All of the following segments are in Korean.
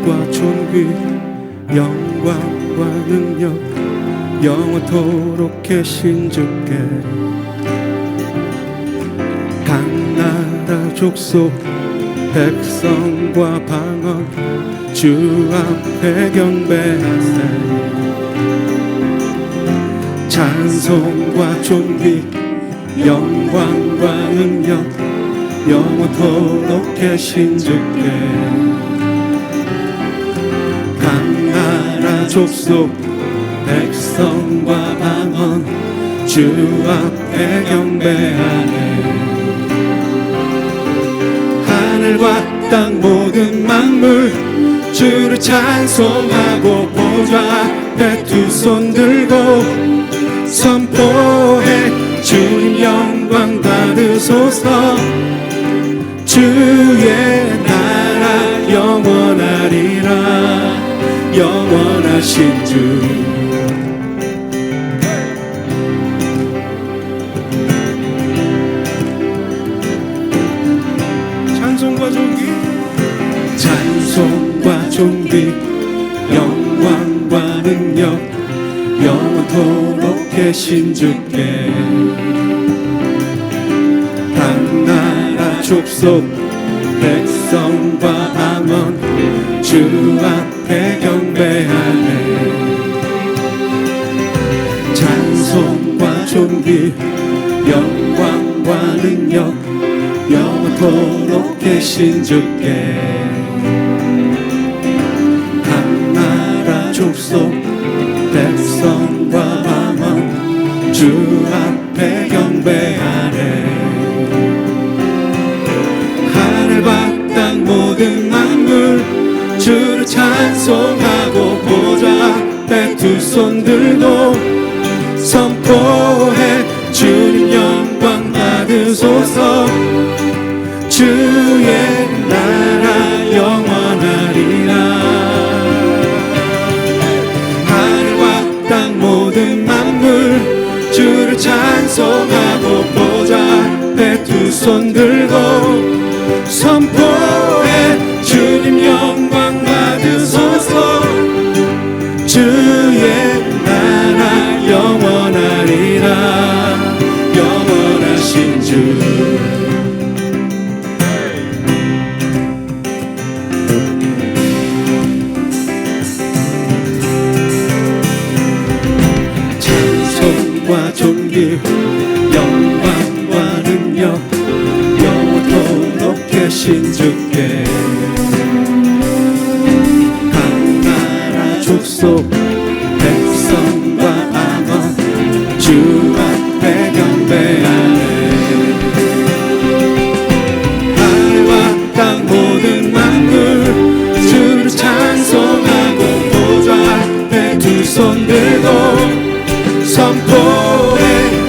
찬송과 존귀 영광과 능력 영원토록 계신 주께 각 나라 족속 백성과 방언 주 앞에 경배하세 찬송과 존귀 영광과 능력 영원토록 계신 주께 각 나라 족속 백성과 방언 주 앞에 경배하네 하늘과 땅 모든 만물 주를 찬송하고 보좌 앞에 두 손 들고 선포해 주님 영광 받으소서 주의 나라 영원하리라 영원하신 주 찬송과 존귀 찬송과 존귀 영광과 능력 영원토록 계신 주께 각 나라 족속 백성과 방언 주 앞에 경배하네 찬송과 존귀 영광과 능력 영원토록 계신 주께 각 나라 족속 백성과 방언 주 앞에 경배하네 하늘과 땅 모든 만물 주를 찬송하고 보좌 앞에 두 손 들고 선포해 주님 영광 받으소서 주의 나라 영원하리라 하늘과 땅 모든 만물 주를 찬송하고 보좌 앞에 두 손 들고 선포해 주님 영광 받으소서 주의 나라 영원하리라 영원하신 주 찬송과 존귀 영광과 능력 영원토록 계신 주께 각 나라 족속 백성과 방언 주 앞에 경배하네 하늘과 땅 모든 만물 주를 찬송하고 보좌 앞에 두 손 들고 선포해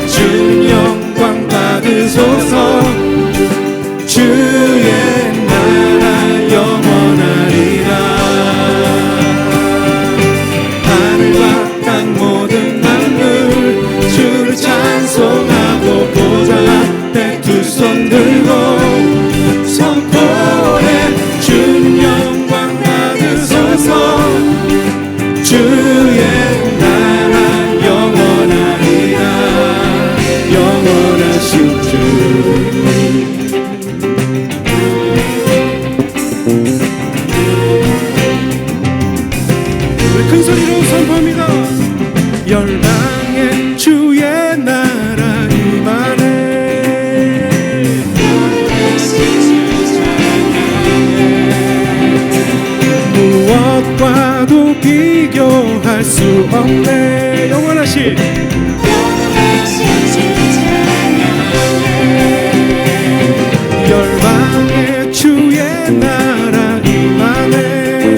주님 영광 받으소서 주의 나라 영원하리라 하늘과 땅 모든 만물 주를 찬송하고 보좌 앞에 두 손 들고 선포해 주님 영광 받으소서 주의 나라 영원하리라 영원하신 주 큰 소리로 선포합니다. 열방의 주의 나라 임하네 무엇과도 비교할 수 없네 영원하신 열방의 주의 나라 임하네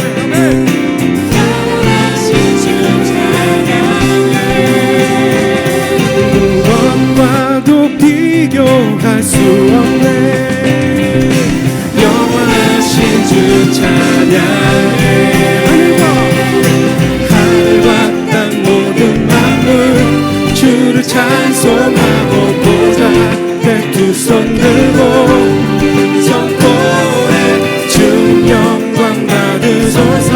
무엇과도 비교할 수 없네 영원하신 주 찬양해 하늘과 땅 모든 만물 주를 찬송하고 보좌 앞에 두 손 들고 선포해 주님 영광 받으소서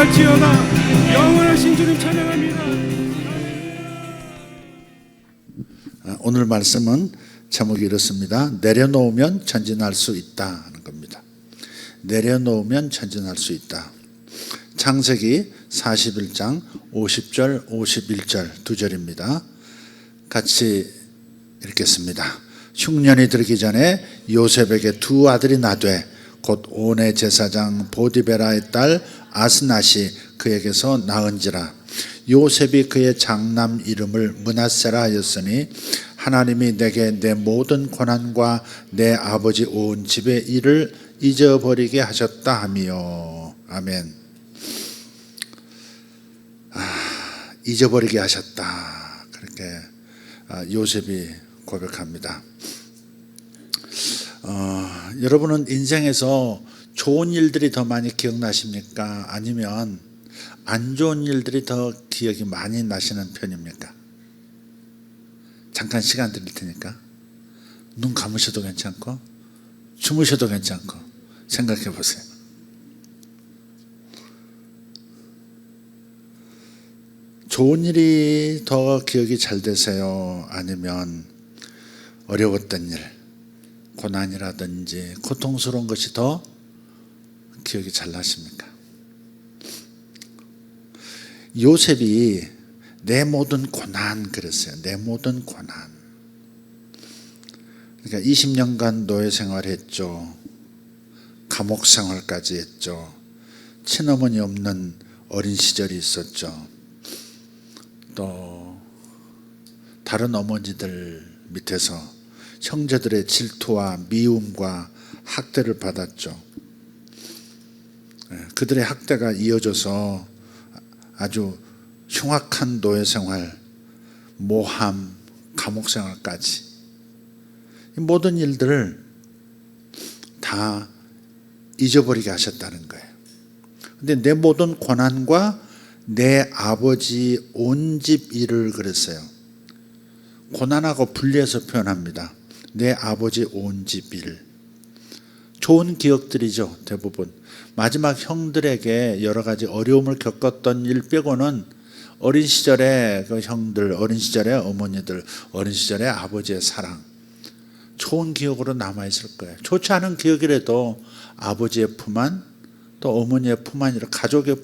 기뻐할지어다. 영원하신 주님 찬양합니다. 오늘 말씀은 제목이 이렇습니다. 내려놓으면 전진할 수 있다 하는 겁니다. 내려놓으면 전진할 수 있다. 창세기 41장 50절 51절 두 절입니다. 같이 읽겠습니다. 흉년이 들기 전에 요셉에게 두 아들이 나되 곧 온의 제사장 보디베라의 딸 아스낫이 그에게서 낳은지라. 요셉이 그의 장남 이름을 므낫세라 하였으니 하나님이 내게 내 모든 고난과 내 아버지 온 집의 일을 잊어버리게 하셨다 하며. 아멘. 잊어버리게 하셨다, 그렇게 요셉이 고백합니다. 여러분은 인생에서 좋은 일들이 더 많이 기억나십니까? 아니면 안 좋은 일들이 더 기억이 많이 나시는 편입니까? 잠깐 시간 드릴 테니까 눈 감으셔도 괜찮고 주무셔도 괜찮고 생각해 보세요. 좋은 일이 더 기억이 잘 되세요? 아니면 어려웠던 일, 고난이라든지 고통스러운 것이 더 기억이 잘 나십니까? 요셉이 내 모든 고난 그랬어요. 내 모든 고난. 그러니까 20년간 노예 생활했죠. 감옥 생활까지 했죠. 친어머니 없는 어린 시절이 있었죠. 또 다른 어머니들 밑에서 형제들의 질투와 미움과 학대를 받았죠. 그들의 학대가 이어져서 아주 흉악한 노예 생활, 모함, 감옥 생활까지 이 모든 일들을 다 잊어버리게 하셨다는 거예요. 근데 내 모든 고난과 내 아버지 온 집 일을 그랬어요. 고난하고 분리해서 표현합니다. 내 아버지 온 집 일. 좋은 기억들이죠, 대부분. 마지막 형들에게 여러 가지 어려움을 겪었던 일 빼고는 어린 시절의 그 형들, 어린 시절의 어머니들, 어린 시절의 아버지의 사랑, 좋은 기억으로 남아있을 거예요. 좋지 않은 기억이라도 아버지의 품 안, 또 어머니의 품 안이라 가족의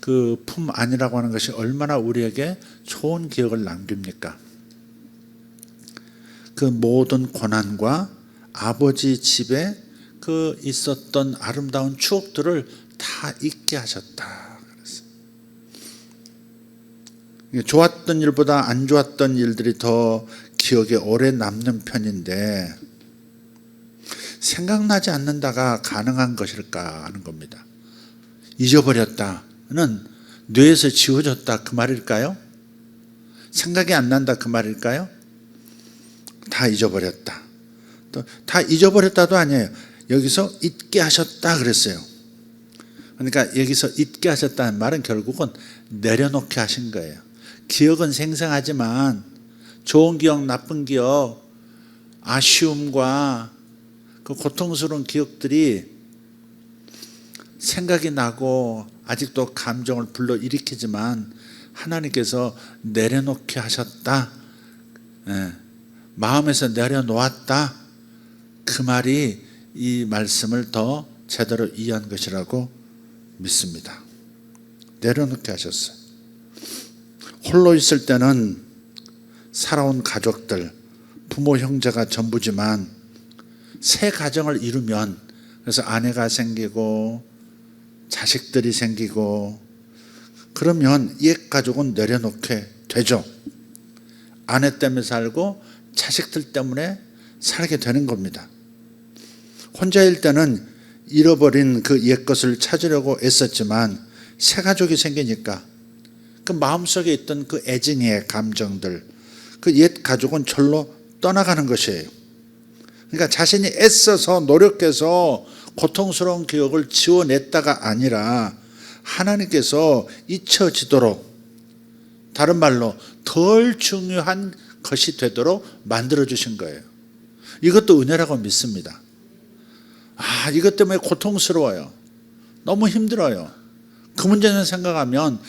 그 품 안이라고 하는 것이 얼마나 우리에게 좋은 기억을 남깁니까? 그 모든 고난과 아버지 집에 그 있었던 아름다운 추억들을 다 잊게 하셨다. 그랬어요. 좋았던 일보다 안 좋았던 일들이 더 기억에 오래 남는 편인데 생각나지 않는다가 가능한 것일까 하는 겁니다. 잊어버렸다는 뇌에서 지워졌다 그 말일까요? 생각이 안 난다 그 말일까요? 다 잊어버렸다. 또 다 잊어버렸다도 아니에요. 여기서 잊게 하셨다 그랬어요. 그러니까 여기서 잊게 하셨다는 말은 결국은 내려놓게 하신 거예요. 기억은 생생하지만 좋은 기억, 나쁜 기억, 아쉬움과 그 고통스러운 기억들이 생각이 나고 아직도 감정을 불러일으키지만 하나님께서 내려놓게 하셨다. 마음에서 내려놓았다. 그 말이 이 말씀을 더 제대로 이해한 것이라고 믿습니다. 내려놓게 하셨어요. 홀로 있을 때는 살아온 가족들, 부모 형제가 전부지만 새 가정을 이루면, 그래서 아내가 생기고 자식들이 생기고 그러면 옛 가족은 내려놓게 되죠. 아내 때문에 살고 자식들 때문에 살게 되는 겁니다. 혼자일 때는 잃어버린 그 옛 것을 찾으려고 애썼지만 새 가족이 생기니까 그 마음속에 있던 그 애증의 감정들, 그 옛 가족은 절로 떠나가는 것이에요. 그러니까 자신이 애써서 노력해서 고통스러운 기억을 지워냈다가 아니라 하나님께서 잊혀지도록, 다른 말로 덜 중요한 것이 되도록 만들어주신 거예요. 이것도 은혜라고 믿습니다. 이것 때문에 고통스러워요. 너무 힘들어요. 그 문제는 생각하면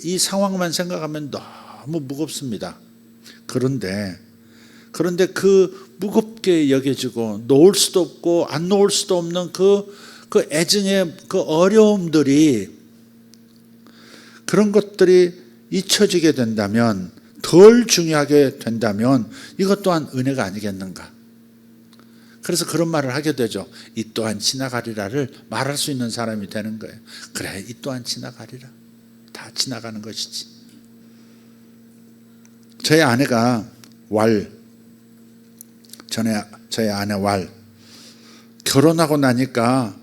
이 상황만 생각하면 너무 무겁습니다. 그런데 그 무겁게 여겨지고 놓을 수도 없고 안 놓을 수도 없는 그 애증의 그 어려움들이, 그런 것들이 잊혀지게 된다면, 덜 중요하게 된다면 이것 또한 은혜가 아니겠는가. 그래서 그런 말을 하게 되죠. 이 또한 지나가리라를 말할 수 있는 사람이 되는 거예요. 그래, 이 또한 지나가리라. 다 지나가는 것이지. 저희 아내가 저희 아내 결혼하고 나니까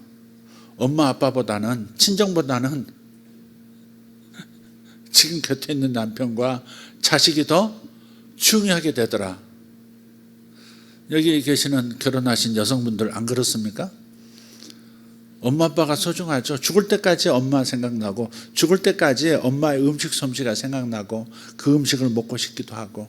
엄마 아빠보다는, 친정보다는 지금 곁에 있는 남편과 자식이 더 중요하게 되더라. 여기 계시는 결혼하신 여성분들 안 그렇습니까? 엄마 아빠가 소중하죠. 죽을 때까지 엄마 생각나고, 죽을 때까지 엄마의 음식 솜씨가 생각나고, 그 음식을 먹고 싶기도 하고,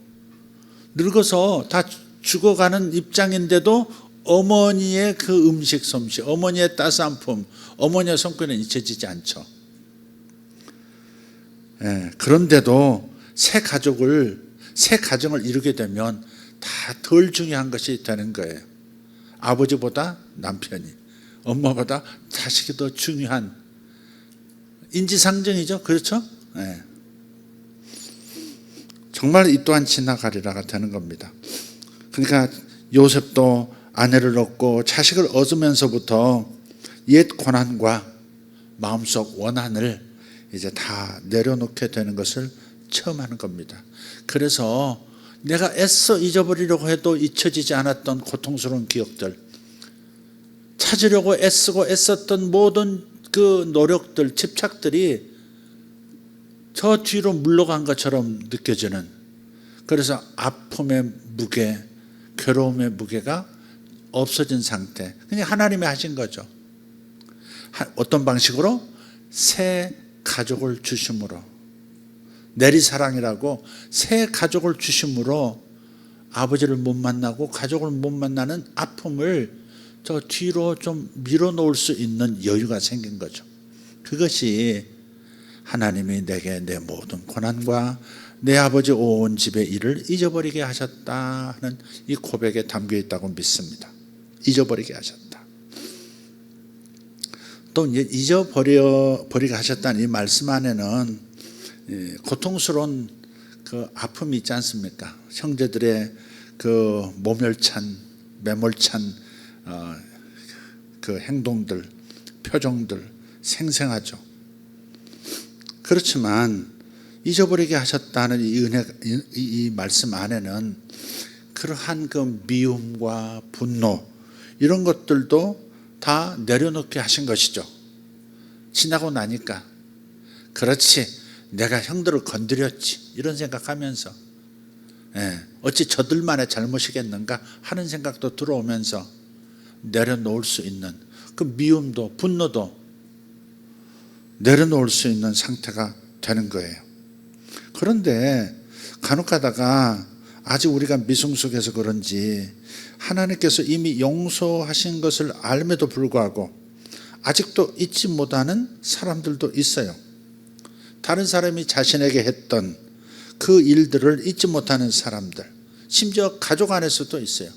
늙어서 다 죽어가는 입장인데도 어머니의 그 음식 솜씨, 어머니의 따스한 품, 어머니의 손길은 잊혀지지 않죠. 그런데도 새 가정을 이루게 되면 다 덜 중요한 것이 되는 거예요. 아버지보다 남편이, 엄마보다 자식이 더 중요한 인지상정이죠. 그렇죠? 정말 이 또한 지나가리라가 되는 겁니다. 그러니까 요셉도 아내를 얻고 자식을 얻으면서부터 옛 고난과 마음속 원한을 이제 다 내려놓게 되는 것을 처음 하는 겁니다. 그래서 내가 애써 잊어버리려고 해도 잊혀지지 않았던 고통스러운 기억들, 찾으려고 애쓰고 애썼던 모든 그 노력들, 집착들이 저 뒤로 물러간 것처럼 느껴지는, 그래서 아픔의 무게, 괴로움의 무게가 없어진 상태. 그냥 하나님이 하신 거죠. 어떤 방식으로? 새 가족을 주심으로, 내리사랑이라고 새 가족을 주심으로 아버지를 못 만나고 가족을 못 만나는 아픔을 저 뒤로 좀 밀어놓을 수 있는 여유가 생긴 거죠. 그것이 하나님이 내게 내 모든 고난과 내 아버지 온 집의 일을 잊어버리게 하셨다 하는 이 고백에 담겨 있다고 믿습니다. 잊어버리게 하셨다. 또 잊어버리게 하셨다는 이 말씀 안에는 고통스러운 그 아픔이 있지 않습니까? 형제들의 그 모멸찬, 매몰찬 그 행동들, 표정들 생생하죠. 그렇지만 잊어버리게 하셨다는 이 말씀 안에는 그러한 그 미움과 분노, 이런 것들도 다 내려놓게 하신 것이죠. 지나고 나니까, 그렇지, 내가 형들을 건드렸지, 이런 생각하면서, 어찌 저들만의 잘못이겠는가 하는 생각도 들어오면서 내려놓을 수 있는 그 미움도 분노도 내려놓을 수 있는 상태가 되는 거예요. 그런데 간혹 가다가 아직 우리가 미성숙해서 그런지 하나님께서 이미 용서하신 것을 알면도 불구하고 아직도 잊지 못하는 사람들도 있어요. 다른 사람이 자신에게 했던 그 일들을 잊지 못하는 사람들, 심지어 가족 안에서도 있어요.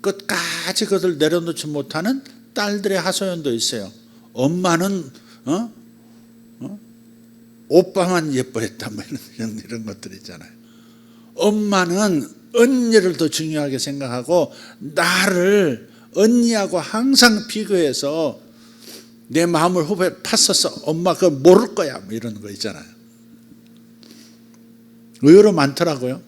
끝까지 그것을 내려놓지 못하는 딸들의 하소연도 있어요. 엄마는 오빠만 예뻐했다, 뭐 이런 것들 있잖아요. 엄마는 언니를 더 중요하게 생각하고 나를 언니하고 항상 비교해서 내 마음을 후배 팠었어. 엄마 그거 모를 거야, 뭐 이런 거 있잖아요. 의외로 많더라고요.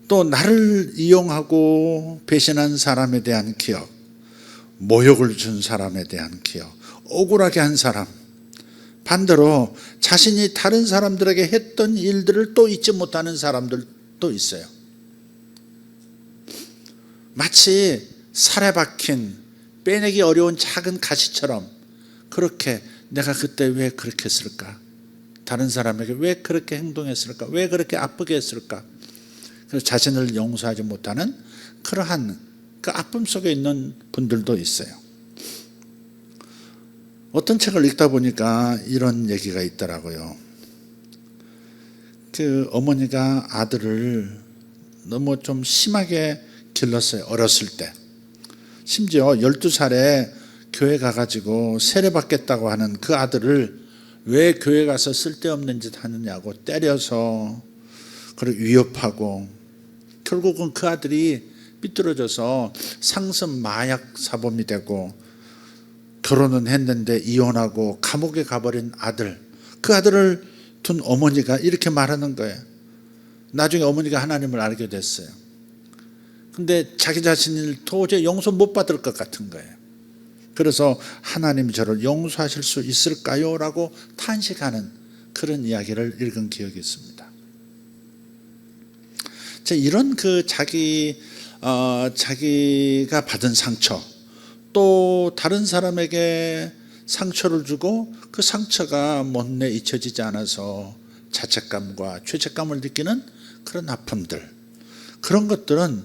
또 나를 이용하고 배신한 사람에 대한 기억, 모욕을 준 사람에 대한 기억, 억울하게 한 사람, 반대로 자신이 다른 사람들에게 했던 일들을 또 잊지 못하는 사람들도 있어요. 마치 살에 박힌 빼내기 어려운 작은 가시처럼, 그렇게 내가 그때 왜 그렇게 했을까? 다른 사람에게 왜 그렇게 행동했을까? 왜 그렇게 아프게 했을까? 그래서 자신을 용서하지 못하는 그러한 그 아픔 속에 있는 분들도 있어요. 어떤 책을 읽다 보니까 이런 얘기가 있더라고요. 그 어머니가 아들을 너무 좀 심하게 길렀어요. 어렸을 때. 심지어 12살에 교회 가가지고 세례받겠다고 하는 그 아들을 왜 교회 가서 쓸데없는 짓 하느냐고 때려서 그리고 위협하고, 결국은 그 아들이 삐뚤어져서 상습 마약 사범이 되고, 결혼은 했는데 이혼하고 감옥에 가버린 아들, 그 아들을 둔 어머니가 이렇게 말하는 거예요. 나중에 어머니가 하나님을 알게 됐어요. 근데 자기 자신을 도저히 용서 못 받을 것 같은 거예요. 그래서 하나님이 저를 용서하실 수 있을까요? 라고 탄식하는 그런 이야기를 읽은 기억이 있습니다. 이런 그 자기가 받은 상처, 또 다른 사람에게 상처를 주고 그 상처가 못내 잊혀지지 않아서 자책감과 죄책감을 느끼는 그런 아픔들, 그런 것들은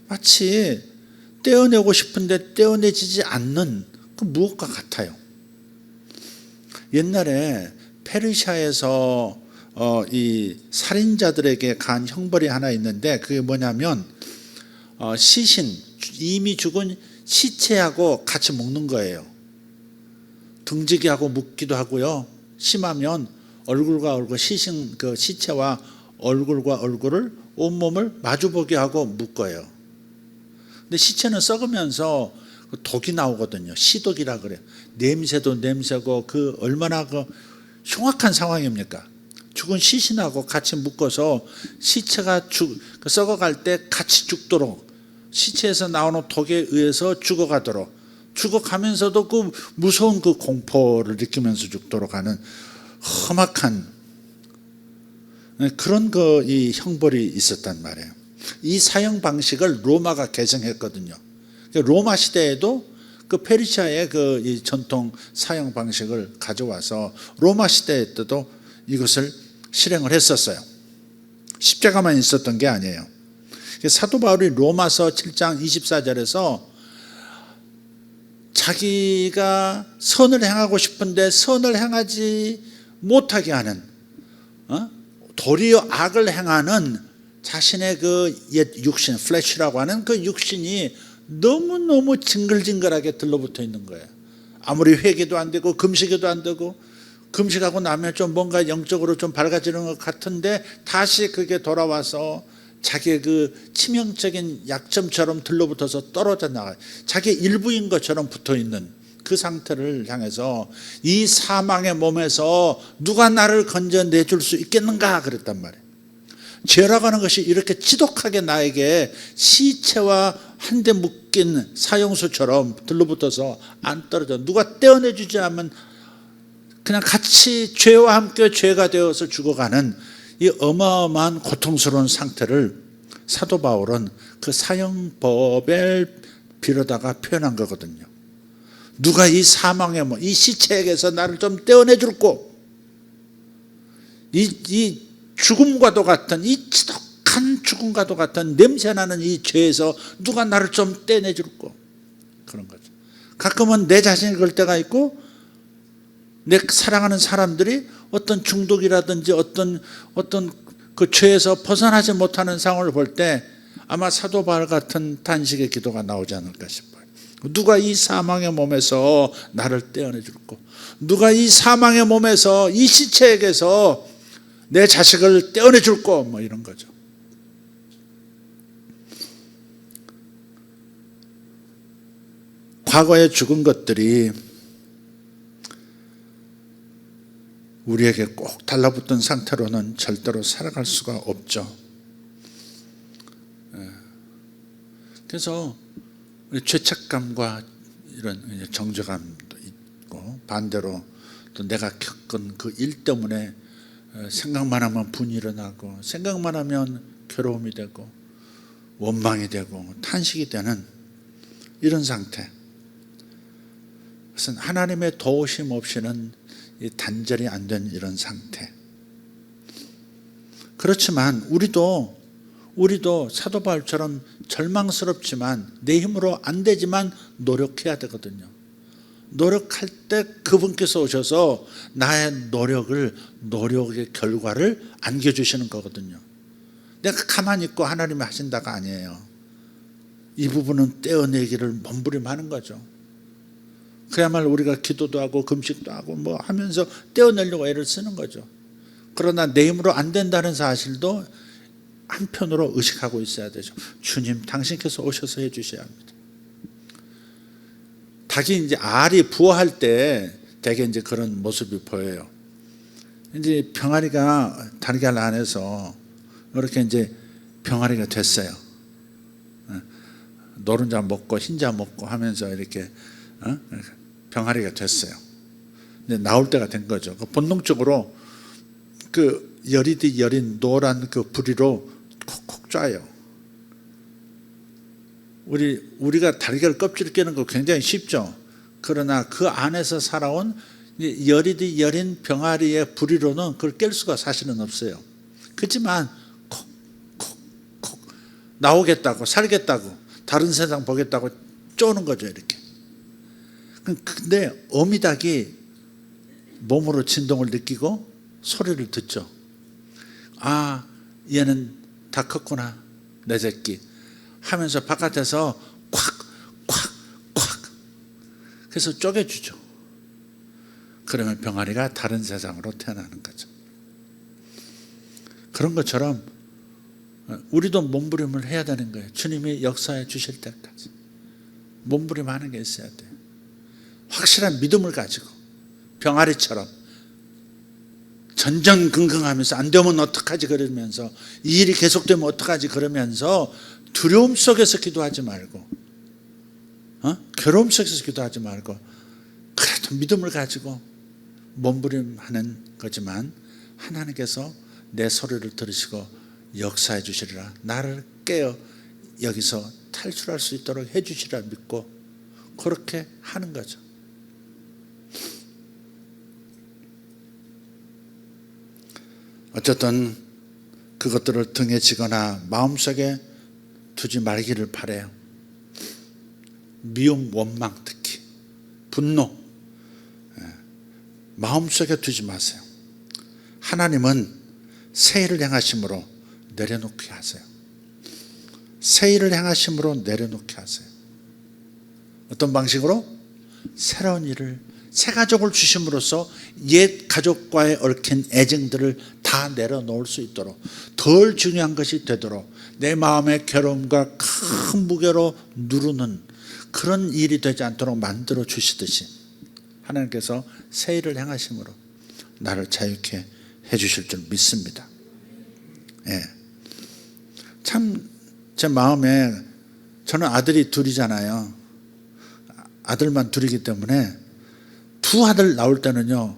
마치 떼어내고 싶은데 떼어내지지 않는 그 무엇과 같아요. 옛날에 페르시아에서 이 살인자들에게 간 형벌이 하나 있는데, 그게 뭐냐면 시신, 이미 죽은 시체하고 같이 먹는 거예요. 등지기하고 묻기도 하고요. 심하면 얼굴과 얼굴, 시신 그 시체와 얼굴과 얼굴을 온몸을 마주보게 하고 묶어요. 근데 시체는 썩으면서 독이 나오거든요. 시독이라 그래요. 냄새도 냄새고, 그 얼마나 그 흉악한 상황입니까? 죽은 시신하고 같이 묶어서 시체가 썩어갈 때 같이 죽도록, 시체에서 나오는 독에 의해서 죽어가도록, 죽어가면서도 그 무서운 그 공포를 느끼면서 죽도록 하는 험악한 그런 이 형벌이 있었단 말이에요. 이 사형 방식을 로마가 개정했거든요. 로마 시대에도 그 페르시아의 이 전통 사형 방식을 가져와서 로마 시대 때도 이것을 실행을 했었어요. 십자가만 있었던 게 아니에요. 사도 바울이 로마서 7장 24절에서 자기가 선을 행하고 싶은데 선을 행하지 못하게 하는, 도리어 악을 행하는 자신의 그 옛 육신, 플래시라고 하는 그 육신이 너무너무 징글징글하게 들러붙어 있는 거예요. 아무리 회개도 안 되고 금식도 안 되고, 금식하고 나면 좀 뭔가 영적으로 좀 밝아지는 것 같은데 다시 그게 돌아와서 자기의 그 치명적인 약점처럼 들러붙어서 떨어져 나가요. 자기의 일부인 것처럼 붙어 있는 그 상태를 향해서 이 사망의 몸에서 누가 나를 건져내줄 수 있겠는가 그랬단 말이에요. 죄라고 하는 것이 이렇게 지독하게 나에게 시체와 한 대 묶인 사형수처럼 들러붙어서 안 떨어져, 누가 떼어내주지 않으면 그냥 같이 죄와 함께 죄가 되어서 죽어가는 이 어마어마한 고통스러운 상태를 사도 바울은 그 사형법을 빌어다가 표현한 거거든요. 누가 이 사망의 몸, 이 시체에게서 나를 좀 떼어내줄고, 이 죽음과도 같은, 이 지독한 죽음과도 같은 냄새나는 이 죄에서 누가 나를 좀 떼내줄고, 그런 거죠. 가끔은 내 자신이 그럴 때가 있고, 내 사랑하는 사람들이 어떤 중독이라든지 어떤 그 죄에서 벗어나지 못하는 상황을 볼 때 아마 사도 바울 같은 탄식의 기도가 나오지 않을까 싶어요. 누가 이 사망의 몸에서 나를 떼어내줄고, 누가 이 사망의 몸에서 이 시체에게서 내 자식을 떼어내줄고, 뭐 이런 거죠. 과거에 죽은 것들이 우리에게 꼭 달라붙은 상태로는 절대로 살아갈 수가 없죠. 그래서 죄책감과 이런 정죄감도 있고, 반대로 또 내가 겪은 그 일 때문에 생각만 하면 분이 일어나고, 생각만 하면 괴로움이 되고 원망이 되고 탄식이 되는 이런 상태. 그것은 하나님의 도우심 없이는 단절이 안 된 이런 상태. 그렇지만 우리도 사도 바울처럼 절망스럽지만 내 힘으로 안 되지만 노력해야 되거든요. 노력할 때 그분께서 오셔서 나의 노력의 결과를 안겨주시는 거거든요. 내가 가만히 있고 하나님이 하신다가 아니에요. 이 부분은 떼어내기를 몸부림하는 거죠. 그야말로 우리가 기도도 하고 금식도 하고 뭐 하면서 떼어내려고 애를 쓰는 거죠. 그러나 내 힘으로 안 된다는 사실도 한편으로 의식하고 있어야 되죠. 주님, 당신께서 오셔서 해주셔야 합니다. 닭이 이제 알이 부화할 때 대개 이제 그런 모습이 보여요. 이제 병아리가 달걀 안에서 이렇게 이제 병아리가 됐어요. 노른자 먹고 흰자 먹고 하면서 이렇게 병아리가 됐어요. 이제 나올 때가 된 거죠. 본능적으로 그 여리디 여린 노란 그 부리로 콕콕 쪄요. 우리가 달걀 껍질 깨는 거 굉장히 쉽죠. 그러나 그 안에서 살아온 여리디 여린 병아리의 부리로는 그걸 깰 수가 사실은 없어요. 그렇지만 콕콕콕 나오겠다고 살겠다고 다른 세상 보겠다고 쪼는 거죠. 이렇게. 근데 어미닭이 몸으로 진동을 느끼고 소리를 듣죠. 아, 얘는 다 컸구나 내 새끼 하면서 바깥에서 콱콱콱 그래서 쪼개주죠. 그러면 병아리가 다른 세상으로 태어나는 거죠. 그런 것처럼 우리도 몸부림을 해야 되는 거예요. 주님이 역사해 주실 때까지 몸부림하는 게 있어야 돼요. 확실한 믿음을 가지고 병아리처럼 전전긍긍하면서 안 되면 어떡하지 그러면서 이 일이 계속되면 어떡하지 그러면서 두려움 속에서 기도하지 말고 괴로움 속에서 기도하지 말고 그래도 믿음을 가지고 몸부림하는 거지만 하나님께서 내 소리를 들으시고 역사해 주시리라. 나를 깨어 여기서 탈출할 수 있도록 해 주시리라 믿고 그렇게 하는 거죠. 어쨌든 그것들을 등에 지거나 마음속에 두지 말기를 바라요. 미움, 원망, 특히 분노 마음속에 두지 마세요. 하나님은 새 일을 행하심으로 내려놓게 하세요. 새 일을 행하심으로 내려놓게 하세요. 어떤 방식으로? 새로운 일을 새 가족을 주심으로써 옛 가족과의 얽힌 애증들을 다 내려놓을 수 있도록 덜 중요한 것이 되도록 내 마음의 괴로움과 큰 무게로 누르는 그런 일이 되지 않도록 만들어 주시듯이 하나님께서 새 일을 행하심으로 나를 자유케 해주실 줄 믿습니다. 예. 참 제 마음에 저는 아들이 둘이잖아요. 아들만 둘이기 때문에 두 아들 나올 때는요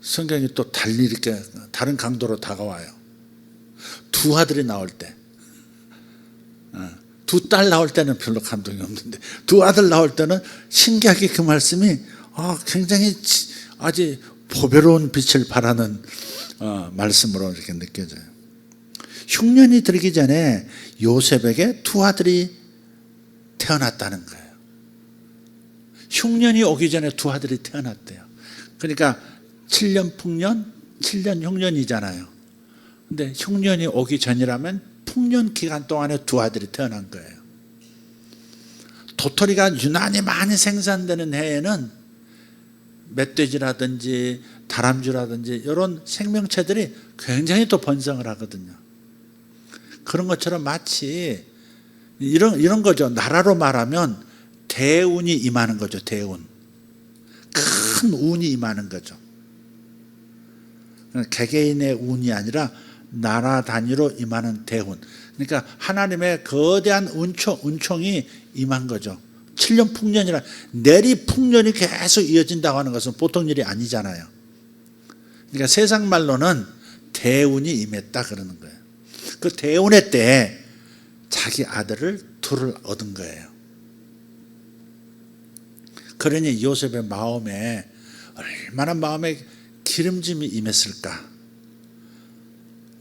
성경이 또 달리 이렇게 다른 강도로 다가와요. 두 아들이 나올 때, 두 딸 나올 때는 별로 감동이 없는데 두 아들 나올 때는 신기하게 그 말씀이 굉장히 아주 보배로운 빛을 발하는 말씀으로 이렇게 느껴져요. 흉년이 들기 전에 요셉에게 두 아들이 태어났다는 거예요. 흉년이 오기 전에 두 아들이 태어났대요. 그러니까 7년 풍년, 7년 흉년이잖아요. 근데 흉년이 오기 전이라면 풍년 기간 동안에 두 아들이 태어난 거예요. 도토리가 유난히 많이 생산되는 해에는 멧돼지라든지 다람쥐라든지 이런 생명체들이 굉장히 또 번성을 하거든요. 그런 것처럼 마치 이런 거죠. 나라로 말하면 대운이 임하는 거죠. 대운. 큰 운이 임하는 거죠. 개개인의 운이 아니라 나라 단위로 임하는 대운. 그러니까 하나님의 거대한 운총이 임한 거죠. 7년 풍년이라 내리 풍년이 계속 이어진다고 하는 것은 보통 일이 아니잖아요. 그러니까 세상 말로는 대운이 임했다 그러는 거예요. 그 대운의 때에 자기 아들을 둘을 얻은 거예요. 그러니 요셉의 마음에 얼마나 마음에 기름짐이 임했을까.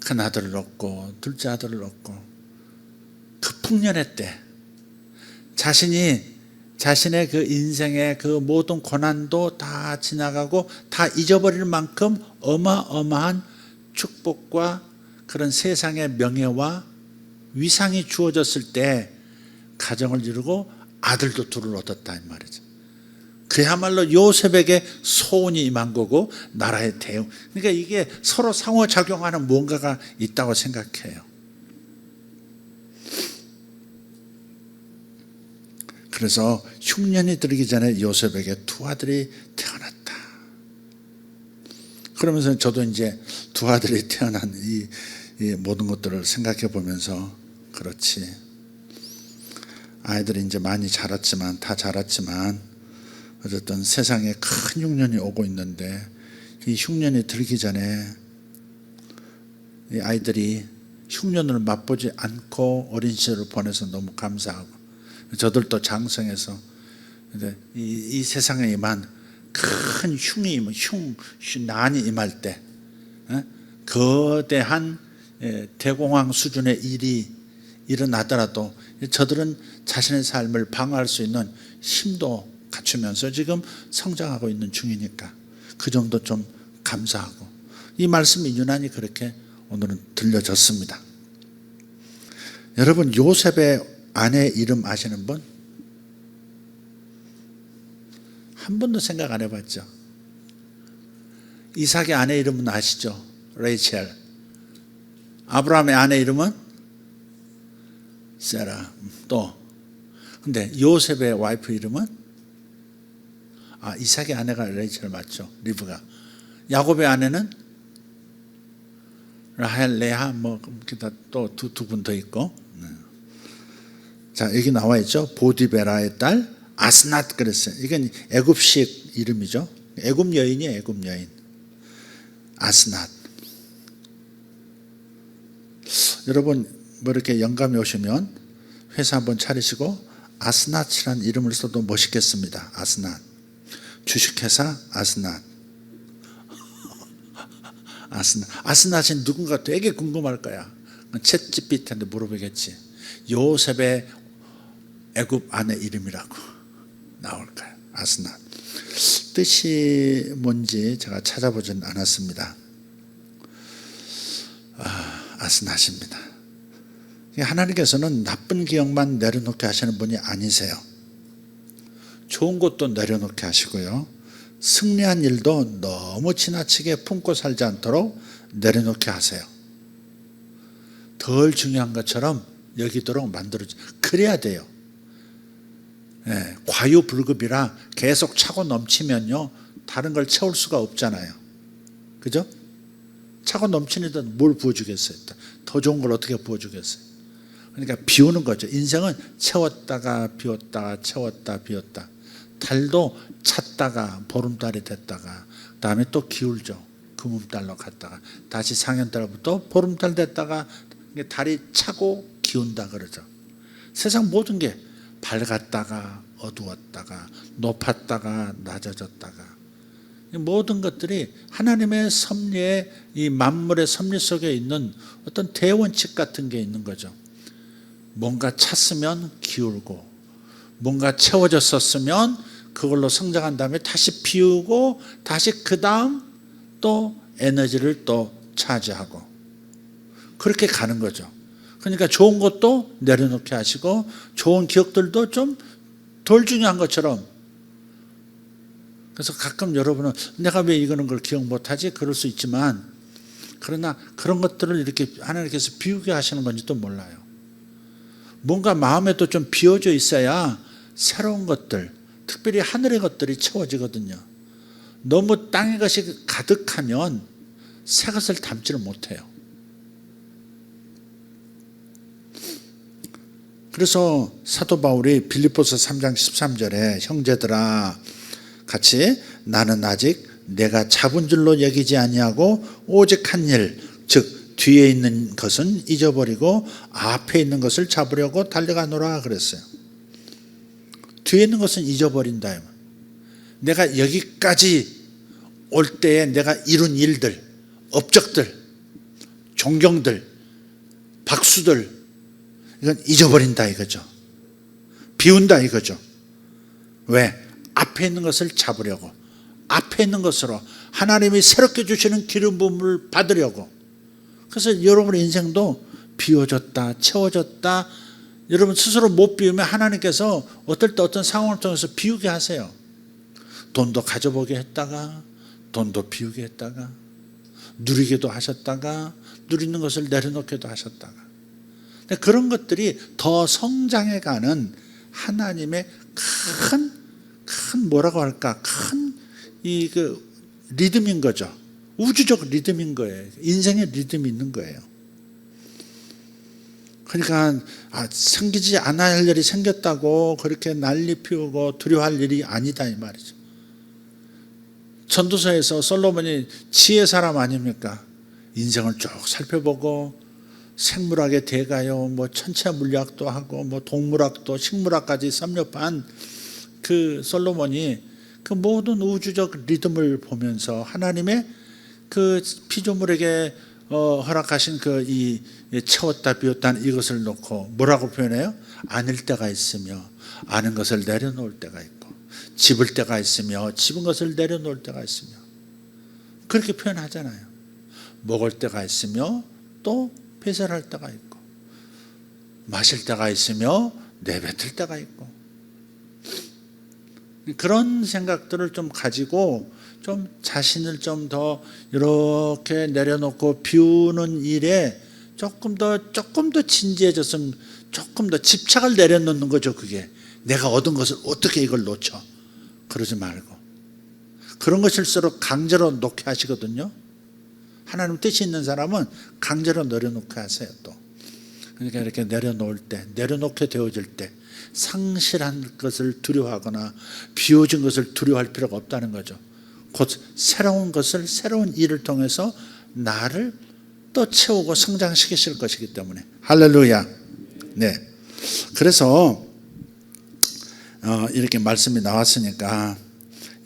큰 아들을 얻고 둘째 아들을 얻고 그 풍년의 때 자신이 자신의 그 인생의 그 모든 고난도 다 지나가고 다 잊어버릴 만큼 어마어마한 축복과 그런 세상의 명예와 위상이 주어졌을 때 가정을 이루고 아들도 둘을 얻었다 이 말이죠. 그야말로 요셉에게 소원이 임한 거고 나라의 대응. 그러니까 이게 서로 상호작용하는 무언가가 있다고 생각해요. 그래서 흉년이 들기 전에 요셉에게 두 아들이 태어났다. 그러면서 저도 이제 두 아들이 태어난 이 모든 것들을 생각해 보면서 그렇지. 아이들이 이제 많이 자랐지만 다 자랐지만 어쨌든 세상에 큰 흉년이 오고 있는데 이 흉년이 들기 전에 이 아이들이 흉년을 맛보지 않고 어린 시절을 보내서 너무 감사하고 저들도 장성해서 이 세상에 임한 큰 난이 임할 때 거대한 대공황 수준의 일이 일어나더라도 저들은 자신의 삶을 방어할 수 있는 힘도 갖추면서 지금 성장하고 있는 중이니까 그 정도 좀 감사하고 이 말씀이 유난히 그렇게 오늘은 들려졌습니다. 여러분 요셉의 아내 이름 아시는 분? 한 번도 생각 안 해봤죠? 이삭의 아내 이름은 아시죠? 레이첼. 아브라함의 아내 이름은 세라. 또 근데 요셉의 와이프 이름은 이삭의 아내가 레이첼 맞죠? 리브가. 야곱의 아내는 라헬, 레아 또 두 분 더 있고. 자 여기 나와 있죠. 보디베라의 딸 아스낫 그랬어요. 이건 애굽식 이름이죠. 애굽 여인이에요. 애굽 여인. 아스낫. 여러분 뭐 이렇게 영감이 오시면 회사 한번 차리시고 아스낫이라는 이름을 써도 멋있겠습니다. 아스낫. 주식회사 아스낫. 아스낫이 누군가 되게 궁금할 거야. 챗GPT한테 물어보겠지. 요셉의 애굽 아내 이름이라고 나올 거예요. 아스낫. 뜻이 뭔지 제가 찾아보진 않았습니다. 아스낫입니다. 하나님께서는 나쁜 기억만 내려놓게 하시는 분이 아니세요. 좋은 것도 내려놓게 하시고요. 승리한 일도 너무 지나치게 품고 살지 않도록 내려놓게 하세요. 덜 중요한 것처럼 여기도록 만들어줘. 그래야 돼요. 과유불급이라 계속 차고 넘치면요 다른 걸 채울 수가 없잖아요. 그죠? 차고 넘치는 뭘 부어주겠어요? 더 좋은 걸 어떻게 부어주겠어요? 그러니까 비우는 거죠. 인생은 채웠다가 비웠다가 채웠다 비웠다. 달도 찼다가 보름달이 됐다가 다음에 또 기울죠. 금음달로 갔다가 다시 상현달부터 보름달 됐다가 달이 차고 기운다 그러죠. 세상 모든 게 밝았다가 어두웠다가 높았다가 낮아졌다가 모든 것들이 하나님의 섭리의 이 만물의 섭리 속에 있는 어떤 대원칙 같은 게 있는 거죠. 뭔가 찼으면 기울고 뭔가 채워졌었으면 그걸로 성장한 다음에 다시 비우고 다시 그 다음 또 에너지를 또 차지하고 그렇게 가는 거죠. 그러니까 좋은 것도 내려놓게 하시고 좋은 기억들도 좀 덜 중요한 것처럼. 그래서 가끔 여러분은 내가 왜 이거는 걸 기억 못하지? 그럴 수 있지만 그러나 그런 것들을 이렇게 하나님께서 비우게 하시는 건지도 몰라요. 뭔가 마음에도 좀 비워져 있어야 새로운 것들, 특별히 하늘의 것들이 채워지거든요. 너무 땅의 것이 가득하면 새 것을 담지를 못해요. 그래서 사도 바울이 빌립보서 3장 13절에 형제들아 같이 나는 아직 내가 잡은 줄로 여기지 아니하고 오직 한 일, 즉 뒤에 있는 것은 잊어버리고 앞에 있는 것을 잡으려고 달려가노라 그랬어요. 뒤에 있는 것은 잊어버린다. 내가 여기까지 올 때에 내가 이룬 일들, 업적들, 존경들, 박수들 이건 잊어버린다 이거죠. 비운다 이거죠. 왜? 앞에 있는 것을 잡으려고, 앞에 있는 것으로 하나님이 새롭게 주시는 기름 부음을 받으려고. 그래서 여러분의 인생도 비워졌다, 채워졌다, 여러분 스스로 못 비우면 하나님께서 어떨 때 어떤 상황을 통해서 비우게 하세요. 돈도 가져보게 했다가 돈도 비우게 했다가, 누리게도 하셨다가 누리는 것을 내려놓게도 하셨다가. 그런 것들이 더 성장해가는 하나님의 큰 뭐라고 할까, 큰 리듬인 거죠. 우주적 리듬인 거예요. 인생의 리듬이 있는 거예요. 그러니까 생기지 않아야 할 일이 생겼다고 그렇게 난리 피우고 두려워할 일이 아니다, 이 말이죠. 전도서에서 솔로몬이 지혜 사람 아닙니까? 인생을 쭉 살펴보고 생물학에 대가요, 뭐 천체 물리학도 하고 뭐 동물학도 식물학까지 섭렵한 그 솔로몬이 그 모든 우주적 리듬을 보면서 하나님의 그 피조물에게 허락하신 이 채웠다 비웠다는 이것을 놓고 뭐라고 표현해요? 아닐 때가 있으며 아는 것을 내려놓을 때가 있고, 집을 때가 있으며 집은 것을 내려놓을 때가 있으며, 그렇게 표현하잖아요. 먹을 때가 있으며 또 배설할 때가 있고, 마실 때가 있으며 내뱉을 때가 있고. 그런 생각들을 좀 가지고 좀 자신을 좀 더 이렇게 내려놓고 비우는 일에 조금 더 진지해졌으면, 조금 더 집착을 내려놓는 거죠. 그게 내가 얻은 것을 어떻게 이걸 놓쳐, 그러지 말고. 그런 것일수록 강제로 놓게 하시거든요. 하나님 뜻이 있는 사람은 강제로 내려놓게 하세요. 또 그러니까 이렇게 내려놓을 때, 내려놓게 되어질 때 상실한 것을 두려워하거나 비워진 것을 두려워할 필요가 없다는 거죠. 곧 새로운 것을, 새로운 일을 통해서 나를 또 채우고 성장시키실 것이기 때문에. 할렐루야. 네. 그래서 이렇게 말씀이 나왔으니까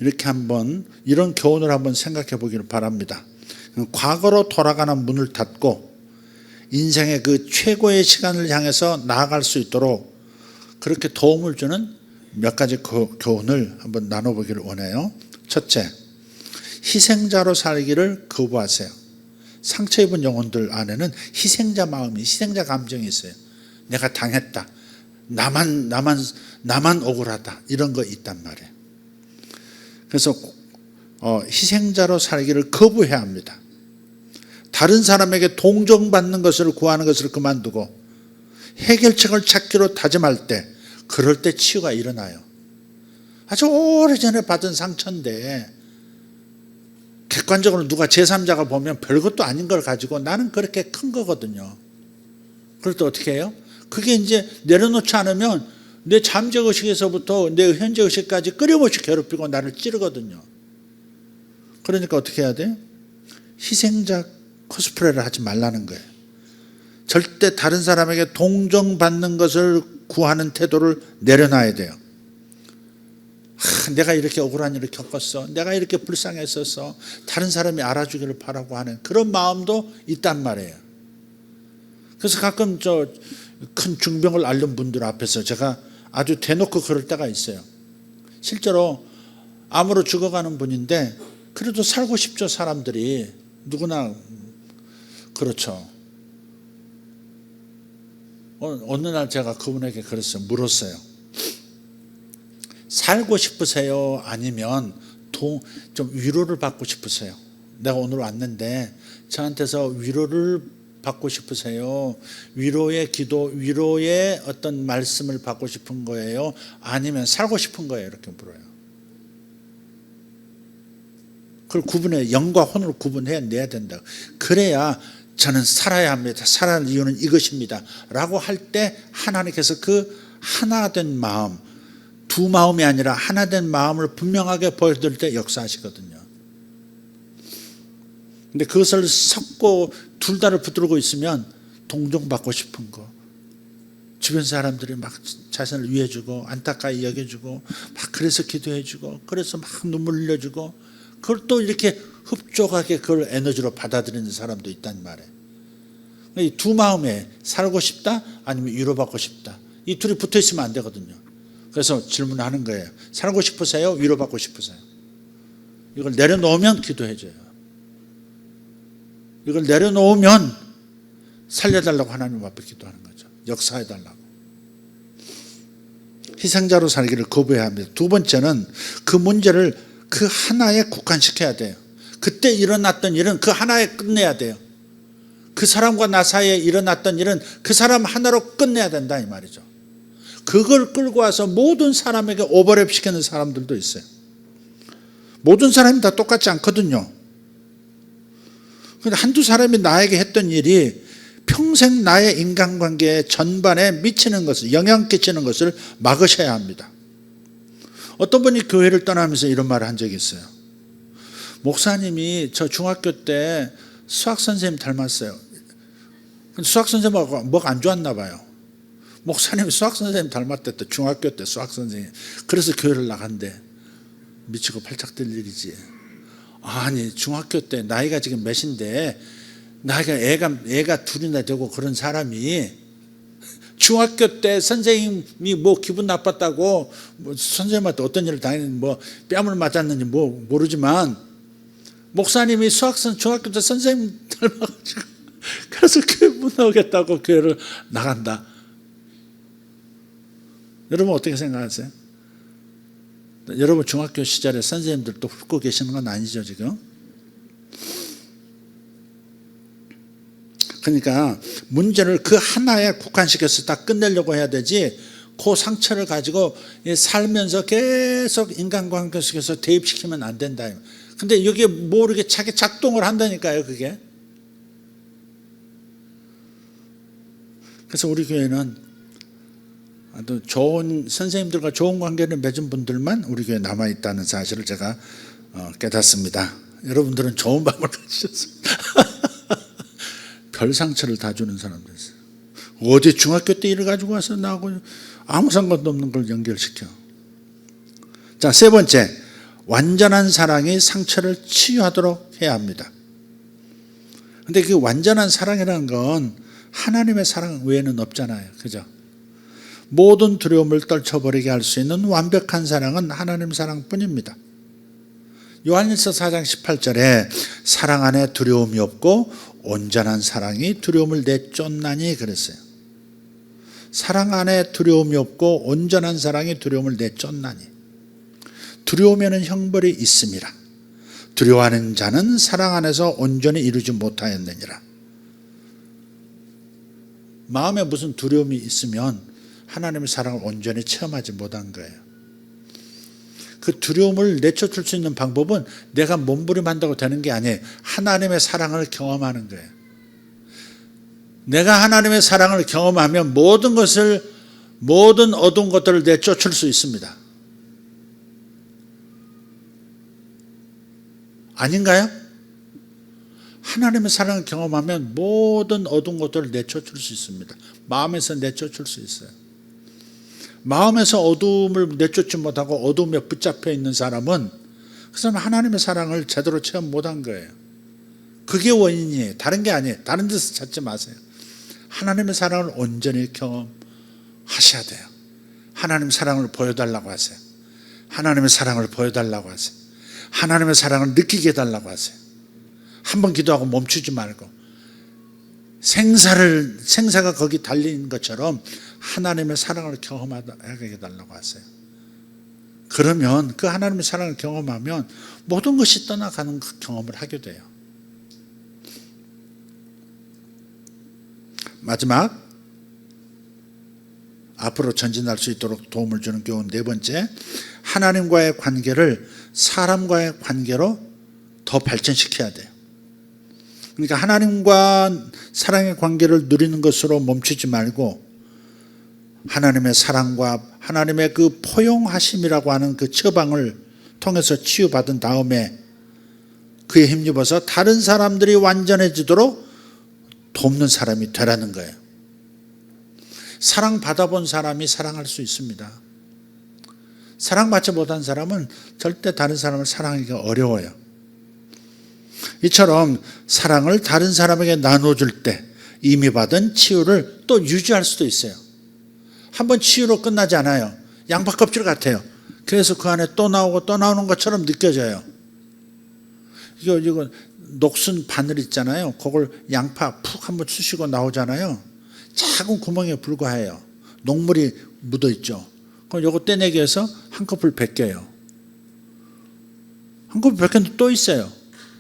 이렇게 한번 이런 교훈을 한번 생각해 보기를 바랍니다. 과거로 돌아가는 문을 닫고 인생의 그 최고의 시간을 향해서 나아갈 수 있도록 그렇게 도움을 주는 몇 가지 교훈을 한번 나눠보기를 원해요. 첫째, 희생자로 살기를 거부하세요. 상처 입은 영혼들 안에는 희생자 마음이, 희생자 감정이 있어요. 내가 당했다, 나만 억울하다, 이런 거 있단 말이에요. 그래서 희생자로 살기를 거부해야 합니다. 다른 사람에게 동정받는 것을 구하는 것을 그만두고 해결책을 찾기로 다짐할 때, 그럴 때 치유가 일어나요. 아주 오래전에 받은 상처인데 객관적으로 누가 제3자가 보면 별것도 아닌 걸 가지고 나는 그렇게 큰 거거든요. 그럴 때 어떻게 해요? 그게 이제 내려놓지 않으면 내 잠재의식에서부터 내 현재의식까지 끊임없이 괴롭히고 나를 찌르거든요. 그러니까 어떻게 해야 돼? 희생자 코스프레를 하지 말라는 거예요. 절대 다른 사람에게 동정받는 것을 구하는 태도를 내려놔야 돼요. 내가 이렇게 억울한 일을 겪었어, 내가 이렇게 불쌍했었어, 다른 사람이 알아주기를 바라고 하는 그런 마음도 있단 말이에요. 그래서 가끔 큰 중병을 앓는 분들 앞에서 제가 아주 대놓고 그럴 때가 있어요. 실제로 암으로 죽어가는 분인데 그래도 살고 싶죠. 사람들이 누구나 그렇죠. 어느 날 제가 그분에게 그랬어요. 물었어요. 살고 싶으세요? 아니면 좀 위로를 받고 싶으세요? 내가 오늘 왔는데 저한테서 위로를 받고 싶으세요? 위로의 기도, 위로의 어떤 말씀을 받고 싶은 거예요? 아니면 살고 싶은 거예요? 이렇게 물어요. 그걸 구분해, 영과 혼을 구분해내야 된다. 그래야 저는 살아야 합니다, 살아야 할 이유는 이것입니다 라고 할 때 하나님께서 그 하나된 마음, 두 마음이 아니라 하나된 마음을 분명하게 보여드릴 때 역사하시거든요. 근데 그것을 섞고 둘 다를 붙들고 있으면 동정받고 싶은 거, 주변 사람들이 막 자신을 위해주고 안타까이 여겨주고 막 그래서 기도해주고 그래서 막 눈물 흘려주고 그걸 또 이렇게 흡족하게 그걸 에너지로 받아들이는 사람도 있단 말이에요. 이 두 마음에 살고 싶다 아니면 위로받고 싶다, 이 둘이 붙어 있으면 안 되거든요. 그래서 질문하는 거예요. 살고 싶으세요? 위로받고 싶으세요? 이걸 내려놓으면 기도해줘요. 이걸 내려놓으면 살려달라고 하나님 앞에 기도하는 거죠. 역사해달라고. 희생자로 살기를 거부해야 합니다. 두 번째는 그 문제를 그 하나에 국한시켜야 돼요. 그때 일어났던 일은 그 하나에 끝내야 돼요. 그 사람과 나 사이에 일어났던 일은 그 사람 하나로 끝내야 된다 이 말이죠. 그걸 끌고 와서 모든 사람에게 오버랩 시키는 사람들도 있어요. 모든 사람이 다 똑같지 않거든요. 근데 한두 사람이 나에게 했던 일이 평생 나의 인간관계 전반에 미치는 것을, 영향 끼치는 것을 막으셔야 합니다. 어떤 분이 교회를 떠나면서 이런 말을 한 적이 있어요. 목사님이 저 중학교 때 수학선생님 닮았어요. 수학선생님하고 뭐가 안 좋았나 봐요. 목사님이 수학선생님 닮았대, 중학교 때 수학선생님. 그래서 교회를 나간대. 미치고 팔짝 뛸 일이지. 아니 중학교 때 나이가 지금 몇인데 나이가 애가 둘이나 되고 그런 사람이 중학교 때 선생님이 뭐 기분 나빴다고 뭐 선생님한테 어떤 일을 당했는지 뭐 뺨을 맞았는지 뭐 모르지만 목사님이 중학교 때 선생님 닮아가지고 그래서 교회 못 나오겠다고 교회를 나간다. 여러분 어떻게 생각하세요? 여러분 중학교 시절에 선생님들도 훑고 계시는 건 아니죠 지금? 그러니까 문제를 그 하나에 국한시켜서 다 끝내려고 해야 되지 그 상처를 가지고 살면서 계속 인간관계 속에서 대입시키면 안 된다. 근데 여기에 모르게 자기 작동을 한다니까요 그게. 그래서 우리 교회는 아주 좋은 선생님들과 좋은 관계를 맺은 분들만 우리 교회에 남아있다는 사실을 제가 깨닫습니다. 여러분들은 좋은 밤을 가지셨습니다. 별 상처를 다 주는 사람들 있어요. 어디 중학교 때 일을 가지고 와서 나하고 아무 상관도 없는 걸 연결시켜. 자, 세 번째, 완전한 사랑이 상처를 치유하도록 해야 합니다. 근데 그 완전한 사랑이라는 건 하나님의 사랑 외에는 없잖아요. 그죠? 모든 두려움을 떨쳐버리게 할 수 있는 완벽한 사랑은 하나님 사랑뿐입니다. 요한일서 4장 18절에 사랑 안에 두려움이 없고 온전한 사랑이 두려움을 내쫓나니 그랬어요. 사랑 안에 두려움이 없고 온전한 사랑이 두려움을 내쫓나니. 두려우면 형벌이 있습니다. 두려워하는 자는 사랑 안에서 온전히 이루지 못하였느니라. 마음에 무슨 두려움이 있으면 하나님의 사랑을 온전히 체험하지 못한 거예요. 그 두려움을 내쫓을 수 있는 방법은 내가 몸부림한다고 되는 게 아니에요. 하나님의 사랑을 경험하는 거예요. 내가 하나님의 사랑을 경험하면 모든 어두운 것들을 내쫓을 수 있습니다. 아닌가요? 하나님의 사랑을 경험하면 모든 어두운 것들을 내쫓을 수 있습니다. 마음에서 내쫓을 수 있어요. 마음에서 어두움을 내쫓지 못하고 어두움에 붙잡혀 있는 사람은 그 사람은 하나님의 사랑을 제대로 체험 못한 거예요. 그게 원인이에요. 다른 게 아니에요. 다른 데서 찾지 마세요. 하나님의 사랑을 온전히 경험하셔야 돼요. 하나님의 사랑을 보여달라고 하세요. 하나님의 사랑을 보여달라고 하세요. 하나님의 사랑을 느끼게 해달라고 하세요. 한번 기도하고 멈추지 말고 생사가 거기 달린 것처럼 하나님의 사랑을 경험하게 해달라고 하세요. 그러면 그 하나님의 사랑을 경험하면 모든 것이 떠나가는 그 경험을 하게 돼요. 마지막, 앞으로 전진할 수 있도록 도움을 주는 교훈 네 번째, 하나님과의 관계를 사람과의 관계로 더 발전시켜야 돼요. 그러니까 하나님과 사랑의 관계를 누리는 것으로 멈추지 말고 하나님의 사랑과 하나님의 그 포용하심이라고 하는 그 처방을 통해서 치유받은 다음에 그에 힘입어서 다른 사람들이 완전해지도록 돕는 사람이 되라는 거예요. 사랑받아본 사람이 사랑할 수 있습니다. 사랑받지 못한 사람은 절대 다른 사람을 사랑하기가 어려워요. 이처럼 사랑을 다른 사람에게 나눠줄 때 이미 받은 치유를 또 유지할 수도 있어요. 한번 치유로 끝나지 않아요. 양파 껍질 같아요. 그래서 그 안에 또 나오고 또 나오는 것처럼 느껴져요. 이거 녹슨 바늘 있잖아요. 그걸 양파 푹 한번 쑤시고 나오잖아요. 작은 구멍에 불과해요. 녹물이 묻어 있죠. 그럼 요거 떼내기 위해서 한꺼풀 벗겨요. 한꺼풀 벗겼는데 또 있어요.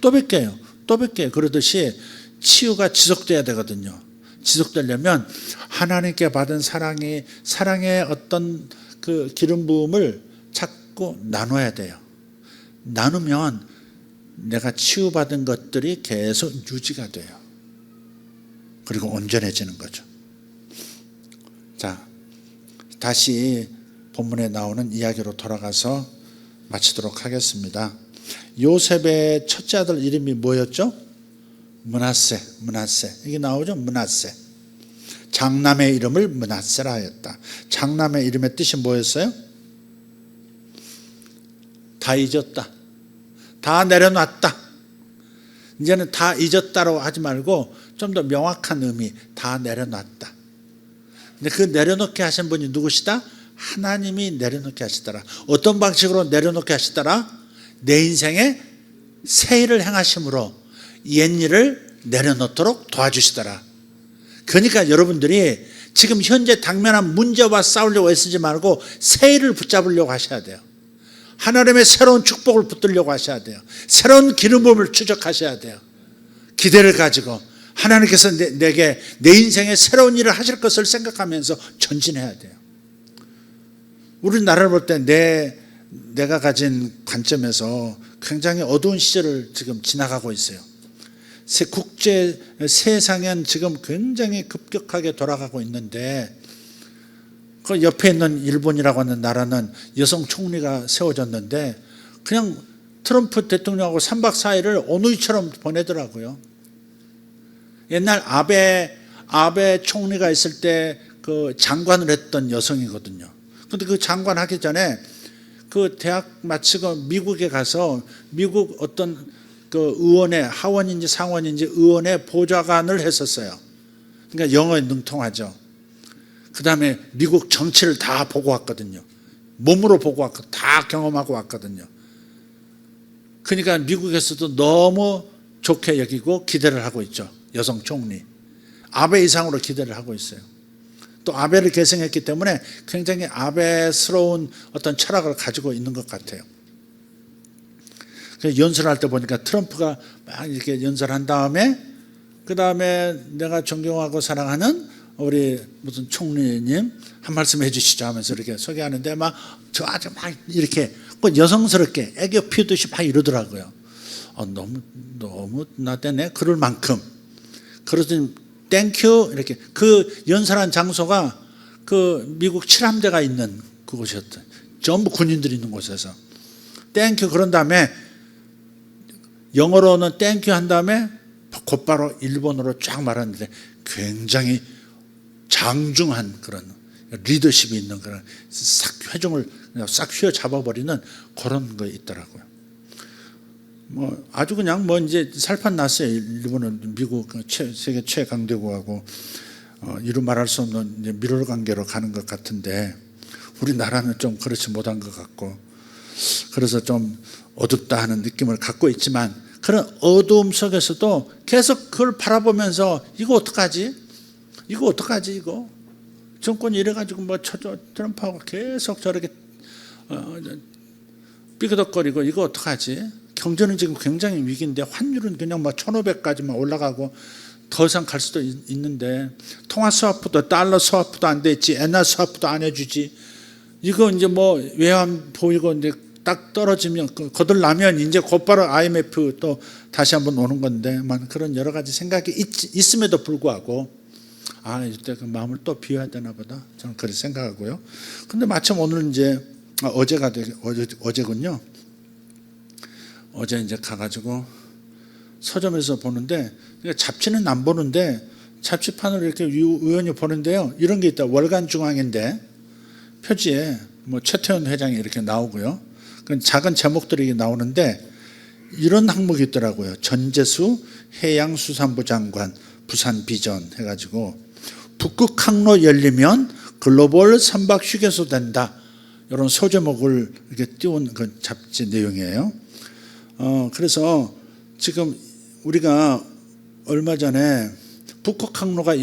또 벗겨요. 또 벗겨요. 그러듯이 치유가 지속돼야 되거든요. 지속되려면 하나님께 받은 사랑의 어떤 그 기름 부음을 자꾸 나눠야 돼요. 나누면 내가 치유받은 것들이 계속 유지가 돼요. 그리고 온전해지는 거죠. 자, 다시 본문에 나오는 이야기로 돌아가서 마치도록 하겠습니다. 요셉의 첫째 아들 이름이 뭐였죠? 므낫세. 이게 나오죠? 므낫세. 장남의 이름을 므낫세라 하였다. 장남의 이름의 뜻이 뭐였어요? 다 잊었다. 다 내려놨다. 이제는 다 잊었다라고 하지 말고 좀 더 명확한 의미, 다 내려놨다. 근데 그 내려놓게 하신 분이 누구시다? 하나님이 내려놓게 하시더라. 어떤 방식으로 내려놓게 하시더라? 내 인생에 새 일을 행하심으로 옛 일을 내려놓도록 도와주시더라. 그러니까 여러분들이 지금 현재 당면한 문제와 싸우려고 애쓰지 말고 새 일을 붙잡으려고 하셔야 돼요. 하나님의 새로운 축복을 붙들려고 하셔야 돼요. 새로운 기름 부음을 추적하셔야 돼요. 기대를 가지고 하나님께서 내게 내 인생에 새로운 일을 하실 것을 생각하면서 전진해야 돼요. 우리나라를 볼 때 내가 가진 관점에서 굉장히 어두운 시절을 지금 지나가고 있어요. 세상은 지금 굉장히 급격하게 돌아가고 있는데 그 옆에 있는 일본이라고 하는 나라는 여성 총리가 세워졌는데 그냥 트럼프 대통령하고 3박 4일을 오누이처럼 보내더라고요. 옛날 아베 총리가 있을 때 그 장관을 했던 여성이거든요. 근데 그 장관 하기 전에 그 대학 마치고 미국에 가서 미국 어떤 그 의원의 하원인지 상원인지 의원의 보좌관을 했었어요. 그러니까 영어에 능통하죠. 그 다음에 미국 정치를 다 보고 왔거든요. 몸으로 보고 왔고 다 경험하고 왔거든요. 그러니까 미국에서도 너무 좋게 여기고 기대를 하고 있죠. 여성 총리. 아베 이상으로 기대를 하고 있어요. 또 아베를 계승했기 때문에 굉장히 아베스러운 어떤 철학을 가지고 있는 것 같아요. 연설할 때 보니까 트럼프가 막 이렇게 연설한 다음에 그 다음에 내가 존경하고 사랑하는 우리 무슨 총리님 한 말씀 해주시죠 하면서 이렇게 소개하는데 막 저 아주 막 이렇게 여성스럽게 애교 피우듯이 막 이러더라고요. 너무 나대네 그럴 만큼. 그래서 땡큐 이렇게 그 연설한 장소가 그 미국 7함대가 있는 그곳이었던 전부 군인들이 있는 곳에서 땡큐 그런 다음에 영어로는 땡큐 한 다음에 곧바로 일본어로 쫙 말하는데 굉장히 장중한 그런 리더십이 있는 그런 싹 회중을 싹 휘어잡아버리는 그런 거 있더라고요. 뭐 아주 그냥 뭐 이제 살판 났어요. 일본은 미국 세계 최강대국하고 이루 말할 수 없는 이제 밀월 관계로 가는 것 같은데 우리나라는 좀 그렇지 못한 것 같고 그래서 좀 어둡다 하는 느낌을 갖고 있지만 그런 어두움 속에서도 계속 그걸 바라보면서 이거 어떡하지? 이거 정권이 이래가지고 뭐 트럼프하고 계속 저렇게 삐그덕거리고 이거 어떡하지? 경제는 지금 굉장히 위기인데 환율은 그냥 막 1,500까지만 올라가고 더 이상 갈 수도 있는데 통화 스와프도 달러 스와프도 안 됐지 엔화 스와프도 안 해주지 이거 이제 뭐 외환 보이고 이제 딱 떨어지면 거들나면 이제 곧바로 IMF 또 다시 한번 오는 건데 그런 여러 가지 생각이 있음에도 불구하고 이때 그 마음을 또 비워야 되나 보다 저는 그렇게 생각하고요. 근데 마침 오늘 이제 어제군요. 어제 이제 가가지고 서점에서 보는데 잡지는 안 보는데 잡지판을 이렇게 우연히 보는데요. 이런 게 있다. 월간 중앙인데 표지에 뭐 최태원 회장이 이렇게 나오고요. 작은 제목들이 나오는데 이런 항목이 있더라고요. 전재수 해양수산부 장관 부산 비전 해가지고 북극 항로 열리면 글로벌 선박 휴게소 된다. 이런 소제목을 이렇게 띄운 그 잡지 내용이에요. 그래서 지금 우리가 얼마 전에 북극 항로가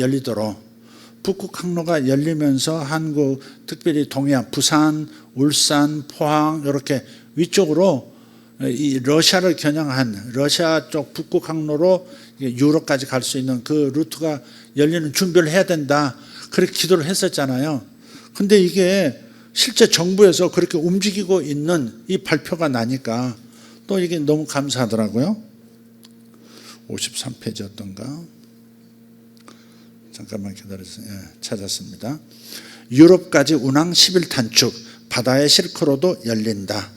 열리면서 한국, 특별히 동해안, 부산, 울산, 포항 이렇게 위쪽으로 이 러시아를 겨냥한 러시아 쪽 북극 항로로 유럽까지 갈 수 있는 그 루트가 열리는 준비를 해야 된다. 그렇게 기도를 했었잖아요. 근데 이게 실제 정부에서 그렇게 움직이고 있는 이 발표가 나니까 또 이게 너무 감사하더라고요. 53페이지였던가? 잠깐만 기다려주세요. 찾았습니다. 유럽까지 운항 10일 단축, 바다의 실크로도 열린다.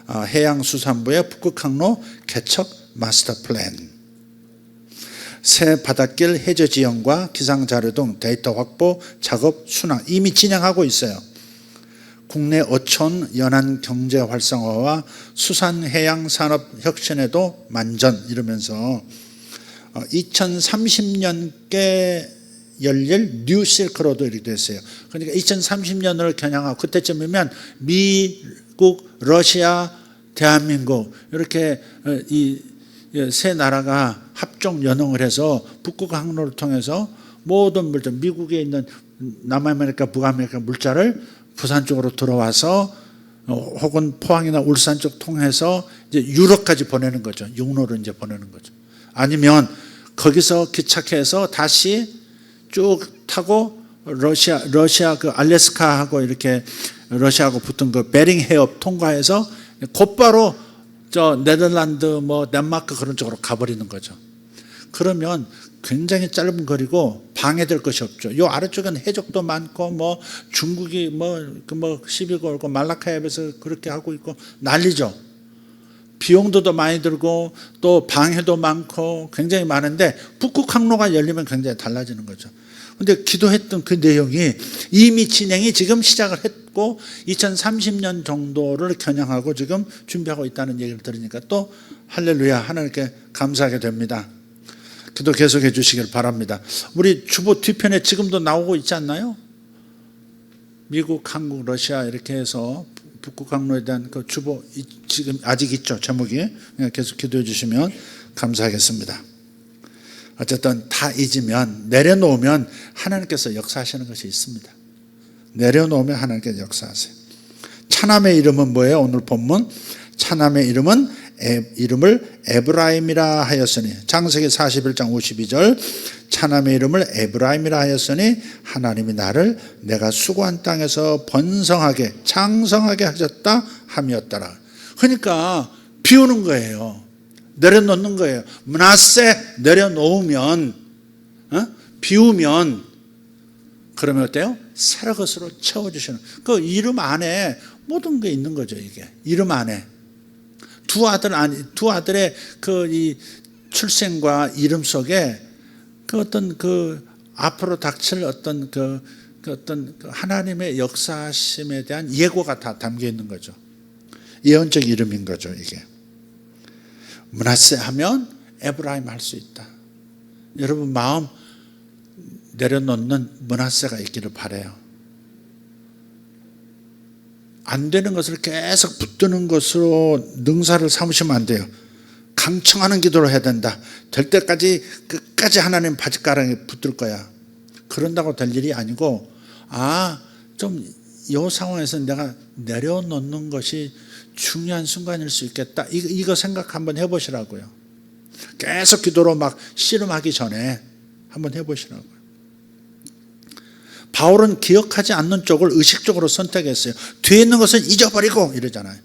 해양수산부의 북극항로 개척 마스터 플랜. 새 바닷길 해저 지형과 기상자료 등 데이터 확보 작업 순항 이미 진행하고 있어요. 국내 어촌 연안 경제 활성화와 수산 해양 산업 혁신에도 만전 이러면서 2030년께 열릴 뉴 실크로드 이렇게 됐어요. 그러니까 2030년을 겨냥하고 그때쯤이면 미국, 러시아, 대한민국 이렇게 이 세 나라가 합종 연응을 해서 북극 항로를 통해서 모든 물질, 미국에 있는 남아메리카, 북아메리카 물자를 부산 쪽으로 들어와서 혹은 포항이나 울산 쪽 통해서 이제 유럽까지 보내는 거죠. 육로로 이제 보내는 거죠. 아니면 거기서 기착해서 다시 쭉 타고 러시아 그 알래스카하고 이렇게 러시아하고 붙은 그 베링 해협 통과해서 곧바로 저 네덜란드 뭐 덴마크 그런 쪽으로 가버리는 거죠. 그러면 굉장히 짧은 거리고 방해될 것이 없죠. 요 아래쪽에는 해적도 많고 뭐 중국이 뭐 시비 걸고 말라카 해협에서 그렇게 하고 있고 난리죠. 비용도 더 많이 들고 또 방해도 많고 굉장히 많은데 북극 항로가 열리면 굉장히 달라지는 거죠. 근데 기도했던 그 내용이 이미 진행이 지금 시작을 했고 2030년 정도를 겨냥하고 지금 준비하고 있다는 얘기를 들으니까 또 할렐루야 하나님께 감사하게 됩니다. 기도 계속해 주시길 바랍니다. 우리 주보 뒤편에 지금도 나오고 있지 않나요? 미국, 한국, 러시아 이렇게 해서 북극 항로에 대한 그 주보 지금 아직 있죠. 제목이 계속 기도해 주시면 감사하겠습니다. 어쨌든 다 잊으면 내려놓으면 하나님께서 역사하시는 것이 있습니다. 내려놓으면 하나님께서 역사하세요. 차남의 이름은 뭐예요? 오늘 본문 차남의 이름은 이름을 에브라임이라 하였으니 창세기 41장 52절 차남의 이름을 에브라임이라 하였으니 하나님이 나를 내가 수고한 땅에서 번성하게 창성하게 하셨다 함이었더라. 그러니까 비우는 거예요. 내려놓는 거예요. 므낫세 내려놓으면 비우면 그러면 어때요? 새로 것으로 채워주시는 그 이름 안에 모든 게 있는 거죠. 이게 이름 안에 두 아들의 그 이 출생과 이름 속에 그 어떤 그 앞으로 닥칠 어떤 그 어떤 하나님의 역사심에 대한 예고가 다 담겨 있는 거죠. 예언적 이름인 거죠. 이게 므낫세 하면 에브라임 할 수 있다. 여러분 마음 내려놓는 므낫세가 있기를 바라요. 안 되는 것을 계속 붙드는 것으로 능사를 삼으시면 안 돼요. 강청하는 기도를 해야 된다. 될 때까지 끝까지 하나님 바짓가랑에 붙들 거야. 그런다고 될 일이 아니고 좀 이 상황에서 내가 내려놓는 것이 중요한 순간일 수 있겠다. 이거 생각 한번 해보시라고요. 계속 기도로 막 씨름하기 전에 한번 해보시라고요. 바울은 기억하지 않는 쪽을 의식적으로 선택했어요. 뒤에 있는 것은 잊어버리고 이러잖아요.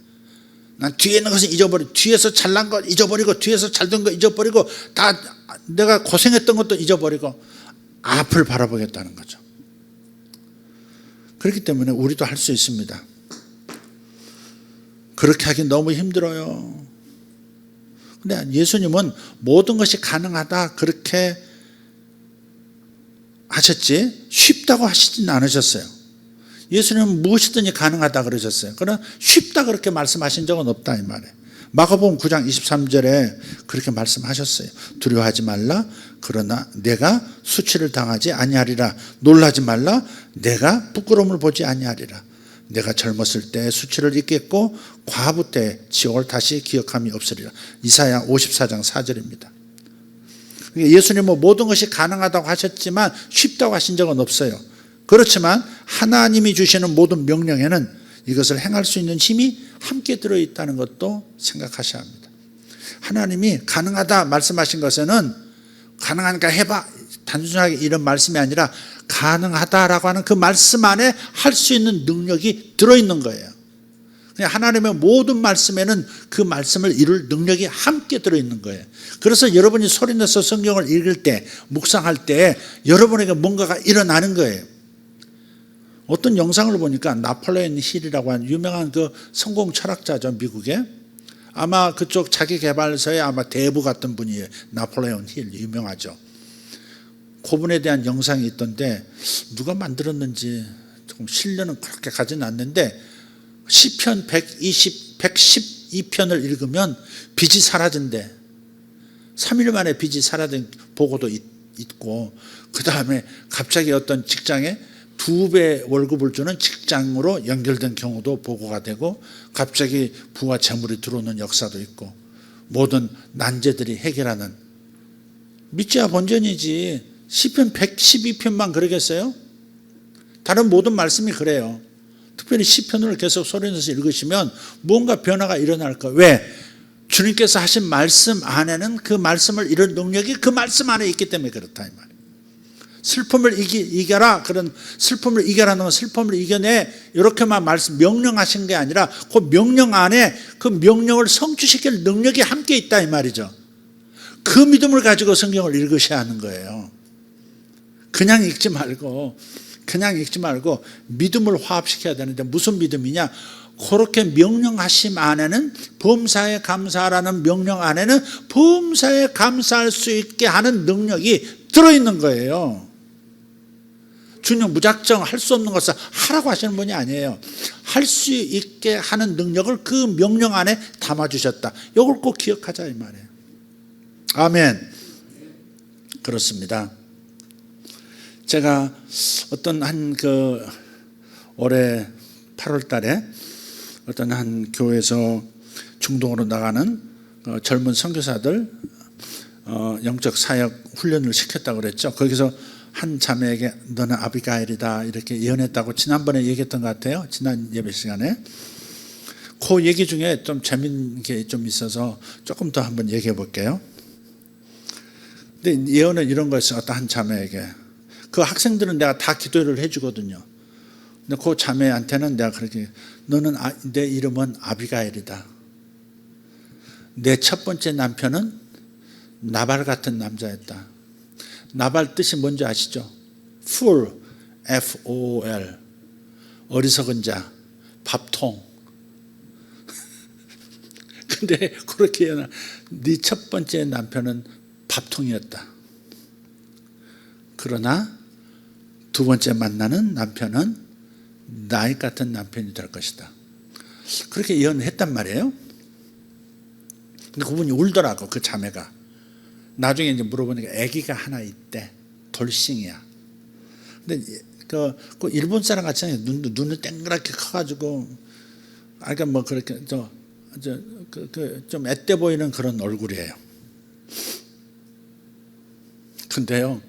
난 뒤에 있는 것은 잊어버리고 뒤에서 잘난 것 잊어버리고 뒤에서 잘된 거 잊어버리고 다 내가 고생했던 것도 잊어버리고 앞을 바라보겠다는 거죠. 그렇기 때문에 우리도 할 수 있습니다. 그렇게 하기 너무 힘들어요. 근데 예수님은 모든 것이 가능하다 그렇게 하셨지 쉽다고 하시진 않으셨어요. 예수님은 무엇이든지 가능하다 그러셨어요. 그러나 쉽다 그렇게 말씀하신 적은 없다 이 말이에요. 마가복음 9장 23절에 그렇게 말씀하셨어요. 두려워하지 말라. 그러나 내가 수치를 당하지 아니하리라. 놀라지 말라. 내가 부끄러움을 보지 아니하리라. 내가 젊었을 때 수치를 잊겠고 과부 때 지옥을 다시 기억함이 없으리라. 이사야 54장 4절입니다. 예수님은 모든 것이 가능하다고 하셨지만 쉽다고 하신 적은 없어요. 그렇지만 하나님이 주시는 모든 명령에는 이것을 행할 수 있는 힘이 함께 들어있다는 것도 생각하셔야 합니다. 하나님이 가능하다 말씀하신 것에는 가능하니까 해봐 단순하게 이런 말씀이 아니라 가능하다라고 하는 그 말씀 안에 할 수 있는 능력이 들어있는 거예요. 하나님의 모든 말씀에는 그 말씀을 이룰 능력이 함께 들어있는 거예요. 그래서 여러분이 소리내서 성경을 읽을 때 묵상할 때 여러분에게 뭔가가 일어나는 거예요. 어떤 영상을 보니까 나폴레옹 힐이라고 하는 유명한 그 성공 철학자죠, 미국에. 아마 그쪽 자기개발서의 아마 대부 같은 분이에요. 나폴레옹 힐 유명하죠. 그분에 대한 영상이 있던데 누가 만들었는지 조금 신뢰는 그렇게 가지는 않는데 시편 112편을 읽으면 빚이 사라진대. 3일 만에 빚이 사라진 보고도 있고, 그 다음에 갑자기 어떤 직장에 2배 월급을 주는 직장으로 연결된 경우도 보고가 되고, 갑자기 부와 재물이 들어오는 역사도 있고, 모든 난제들이 해결하는. 믿지야 본전이지. 시편 112편만 그러겠어요? 다른 모든 말씀이 그래요. 특별히 시편을 계속 소리내서 읽으시면 뭔가 변화가 일어날 거예요. 왜? 주님께서 하신 말씀 안에는 그 말씀을 이룰 능력이 그 말씀 안에 있기 때문에 그렇다 이 말이에요. 슬픔을 이겨라. 그런 슬픔을 이겨라는 건 슬픔을 이겨내 이렇게만 말씀 명령하신 게 아니라 그 명령 안에 그 명령을 성취시킬 능력이 함께 있다 이 말이죠. 그 믿음을 가지고 성경을 읽으셔야 하는 거예요. 그냥 읽지 말고 믿음을 화합시켜야 되는데 무슨 믿음이냐? 그렇게 명령하심 안에는 범사에 감사하라는 명령 안에는 범사에 감사할 수 있게 하는 능력이 들어있는 거예요. 주님 무작정 할 수 없는 것을 하라고 하시는 분이 아니에요. 할 수 있게 하는 능력을 그 명령 안에 담아주셨다. 이걸 꼭 기억하자 이 말이에요. 아멘. 그렇습니다. 제가 어떤 올해 8월 달에 어떤 한 교회에서 중동으로 나가는 젊은 선교사들 영적 사역 훈련을 시켰다고 그랬죠. 거기서 한 자매에게 너는 아비가일이다 이렇게 예언했다고 지난번에 얘기했던 것 같아요. 지난 예배 시간에. 그 얘기 중에 좀 재밌는 게 좀 있어서 조금 더 한번 얘기해 볼게요. 근데 예언은 이런 거였어요. 어떤 한 자매에게. 그 학생들은 내가 다 기도를 해주거든요. 근데 그 자매한테는 내가 그렇게 너는 내 이름은 아비가일이다. 내 첫 번째 남편은 나발 같은 남자였다. 나발 뜻이 뭔지 아시죠? Fool, F-O-L, 어리석은 자, 밥통. 근데 그렇게 네 첫 번째 남편은 밥통이었다. 그러나 두 번째 만나는 남편은 나이 같은 남편이 될 것이다. 그렇게 예언했단 말이에요. 근데 그분이 울더라고, 그 자매가. 나중에 이제 물어보니까 아기가 하나 있대. 돌싱이야. 근데 그 일본 사람 같이 눈을 땡그랗게 커가지고, 그러니까 뭐 그렇게 좀 앳돼 보이는 그런 얼굴이에요. 근데요,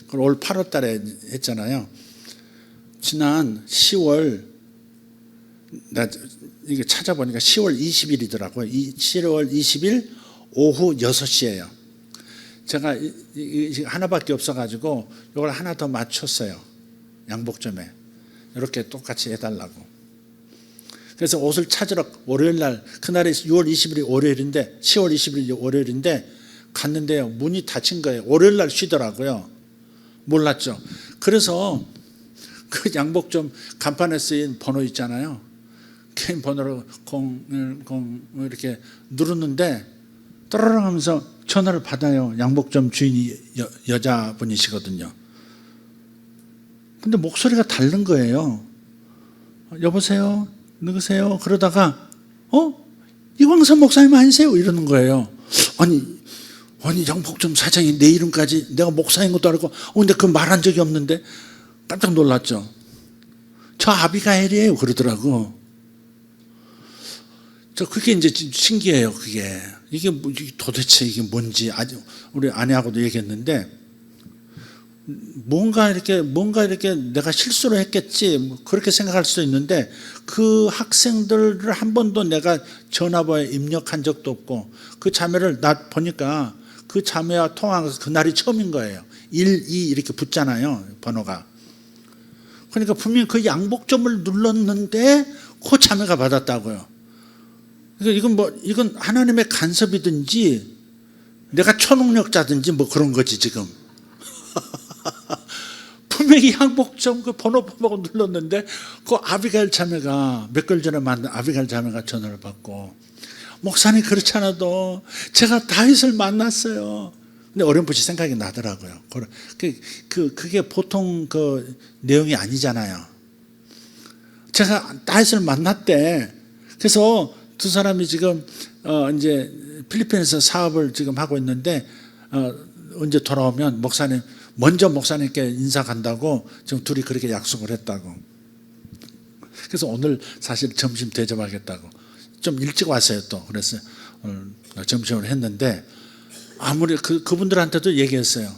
그걸 올 8월 달에 했잖아요. 지난 10월, 나 이게 찾아보니까 10월 20일이더라고요. 10월 20일 오후 6시예요. 제가 하나밖에 없어가지고 이걸 하나 더 맞췄어요. 양복점에. 이렇게 똑같이 해달라고. 그래서 옷을 찾으러 월요일 날, 그날이 6월 20일이 월요일인데, 10월 20일이 월요일인데, 갔는데요. 문이 닫힌 거예요. 월요일 날 쉬더라고요. 몰랐죠. 그래서 그 양복점 간판에 쓰인 번호 있잖아요. 개인 번호로 010 이렇게 누르는데 떠르릉 하면서 전화를 받아요. 양복점 주인이 여자분이시거든요. 근데 목소리가 다른 거예요. 여보세요? 누구세요? 그러다가 이광선 목사님 아니세요? 이러는 거예요. 아니 양복점 사장이 내 이름까지 내가 목사인 것도 알고 근데 그 말한 적이 없는데 깜짝 놀랐죠. 저 아비가일이에요 그러더라고. 저 그게 이제 신기해요. 그게 이게 도대체 이게 뭔지 아주 우리 아내하고도 얘기했는데 뭔가 이렇게 내가 실수를 했겠지 뭐 그렇게 생각할 수도 있는데 그 학생들을 한 번도 내가 전화번호에 입력한 적도 없고 그 자매를 나 보니까 그 자매와 통화한 것은 그날이 처음인 거예요. 1, 2 이렇게 붙잖아요 번호가. 그러니까 분명히 그 양복점을 눌렀는데 그 자매가 받았다고요. 그러니까 이건 하나님의 간섭이든지 내가 초능력자든지 뭐 그런 거지 지금. 분명히 양복점 그 번호 보고 눌렀는데 그 아비가일 자매가 몇 개월 전에 만난 아비가일 자매가 전화를 받고 목사님 그렇지 않아도 제가 다윗을 만났어요. 근데 어렴풋이 생각이 나더라고요. 그게 보통 그 내용이 아니잖아요. 제가 다윗을 만났대. 그래서 두 사람이 지금 이제 필리핀에서 사업을 지금 하고 있는데 언제 돌아오면 먼저 목사님께 인사 간다고 지금 둘이 그렇게 약속을 했다고. 그래서 오늘 사실 점심 대접하겠다고 좀 일찍 왔어요 또. 그래서 오늘 점심을 했는데 아무리 그분들한테도 얘기했어요.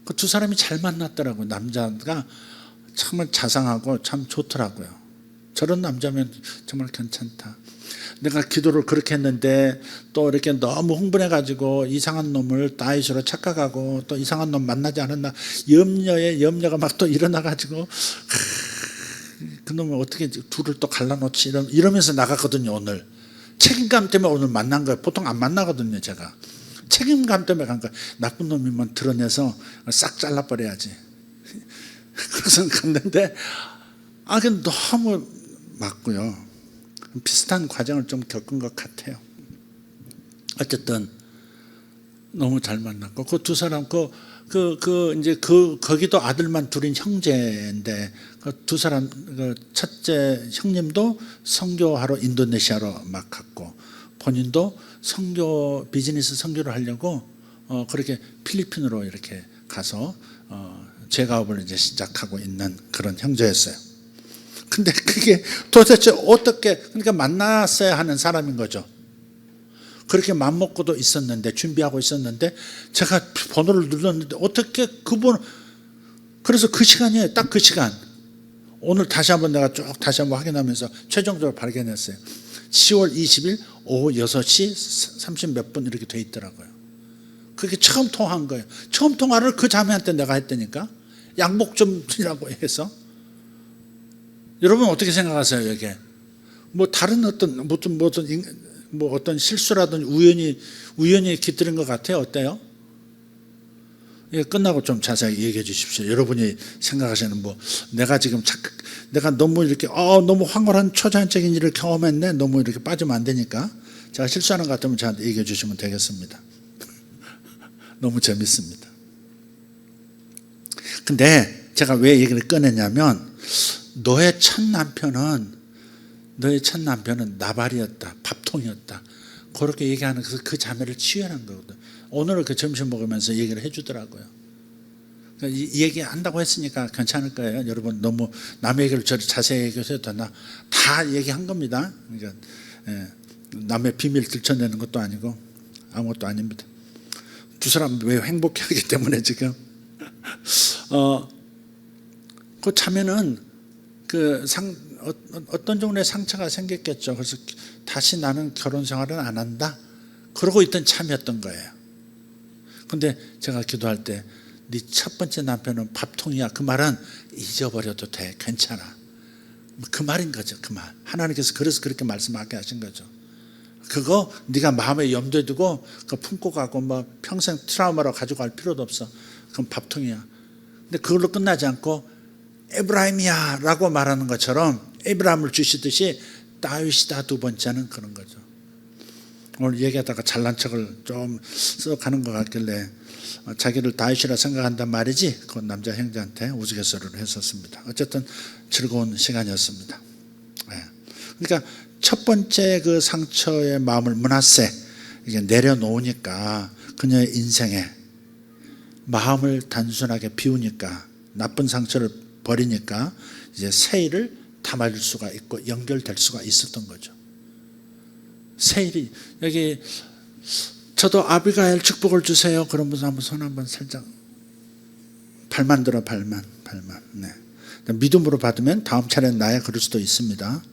그 두 사람이 잘 만났더라고요. 남자가 정말 자상하고 참 좋더라고요. 저런 남자면 정말 괜찮다. 내가 기도를 그렇게 했는데 또 이렇게 너무 흥분해가지고 이상한 놈을 다윗으로 착각하고 또 이상한 놈 만나지 않았나 염려에 염려가 막 또 일어나가지고 그 놈을 어떻게 둘을 또 갈라놓지 이러면서 나갔거든요. 오늘 책임감 때문에 오늘 만난 거예요. 보통 안 만나거든요. 제가 책임감 때문에 간 거예요. 나쁜 놈이면 드러내서 싹 잘라버려야지. 그래서 갔는데 너무 맞고요. 비슷한 과정을 좀 겪은 것 같아요. 어쨌든 너무 잘 만났고 그 두 사람 이제 거기도 아들만 둘인 형제인데 그 두 사람 첫째 형님도 선교하러 인도네시아로 막 갔고 본인도 비즈니스 선교를 하려고 그렇게 필리핀으로 이렇게 가서 제가업을 이제 시작하고 있는 그런 형제였어요. 근데 그게 도대체 어떻게 그러니까 만났어야 하는 사람인 거죠. 그렇게 맘먹고도 있었는데 준비하고 있었는데 제가 번호를 눌렀는데 어떻게 그래서 그 시간이에요. 딱 그 시간. 오늘 다시 한번 내가 쭉 다시 한번 확인하면서 최종적으로 발견했어요. 10월 20일 오후 6시 30 몇 분 이렇게 돼 있더라고요. 그게 처음 통화한 거예요. 처음 통화를 그 자매한테 내가 했다니까. 양복점이라고 해서. 여러분 어떻게 생각하세요? 이게 뭐 다른 어떤 실수라든지 우연히 깃들인 것 같아요. 어때요? 예, 끝나고 좀 자세히 얘기해 주십시오. 여러분이 생각하시는 내가 너무 이렇게 너무 황홀한 초자연적인 일을 경험했네. 너무 이렇게 빠지면 안 되니까 제가 실수하는 것 같으면 저한테 얘기해 주시면 되겠습니다. 너무 재밌습니다. 근데 제가 왜 얘기를 꺼냈냐면 너의 첫 남편은 나발이었다, 밥통이었다. 그렇게 얘기하는 그 자매를 치유하는 거거든. 오늘 그 점심 먹으면서 얘기를 해주더라고요. 그러니까 이 얘기 한다고 했으니까 괜찮을 거예요. 여러분 너무 남의 얘기를 저를 자세히 얘기해도 되나? 다 얘기한 겁니다. 그러니까 남의 비밀 들춰내는 것도 아니고 아무것도 아닙니다. 두 사람 왜 행복해하기 때문에 지금 그 자매는 어떤 종류의 상처가 생겼겠죠. 그래서 다시 나는 결혼 생활은 안 한다. 그러고 있던 참이었던 거예요. 근데 제가 기도할 때 네 첫 번째 남편은 밥통이야. 그 말은 잊어버려도 돼. 괜찮아. 그 말인 거죠. 그 말. 하나님께서 그래서 그렇게 말씀하게 하신 거죠. 그거 네가 마음에 염두에 두고 품고 가고 평생 트라우마로 가지고 갈 필요도 없어. 그건 밥통이야. 근데 그걸로 끝나지 않고 에브라임이야 라고 말하는 것처럼 에브라임을 주시듯이 다윗이다 두 번째는 그런 거죠. 오늘 얘기하다가 잘난 척을 좀 써가는 것 같길래 자기를 다윗이라 생각한단 말이지 그 남자 형제한테 우스갯소리를 했었습니다. 어쨌든 즐거운 시간이었습니다. 그러니까 첫 번째 그 상처의 마음을 므낫세 이게 내려놓으니까 그녀의 인생에 마음을 단순하게 비우니까 나쁜 상처를 버리니까 이제 세일을 담아줄 수가 있고 연결될 수가 있었던 거죠. 세일이 여기 저도 아비가일 축복을 주세요. 그런 분들 한번 손 한번 살짝 발만 들어 발만. 네. 믿음으로 받으면 다음 차례는 나야 그럴 수도 있습니다.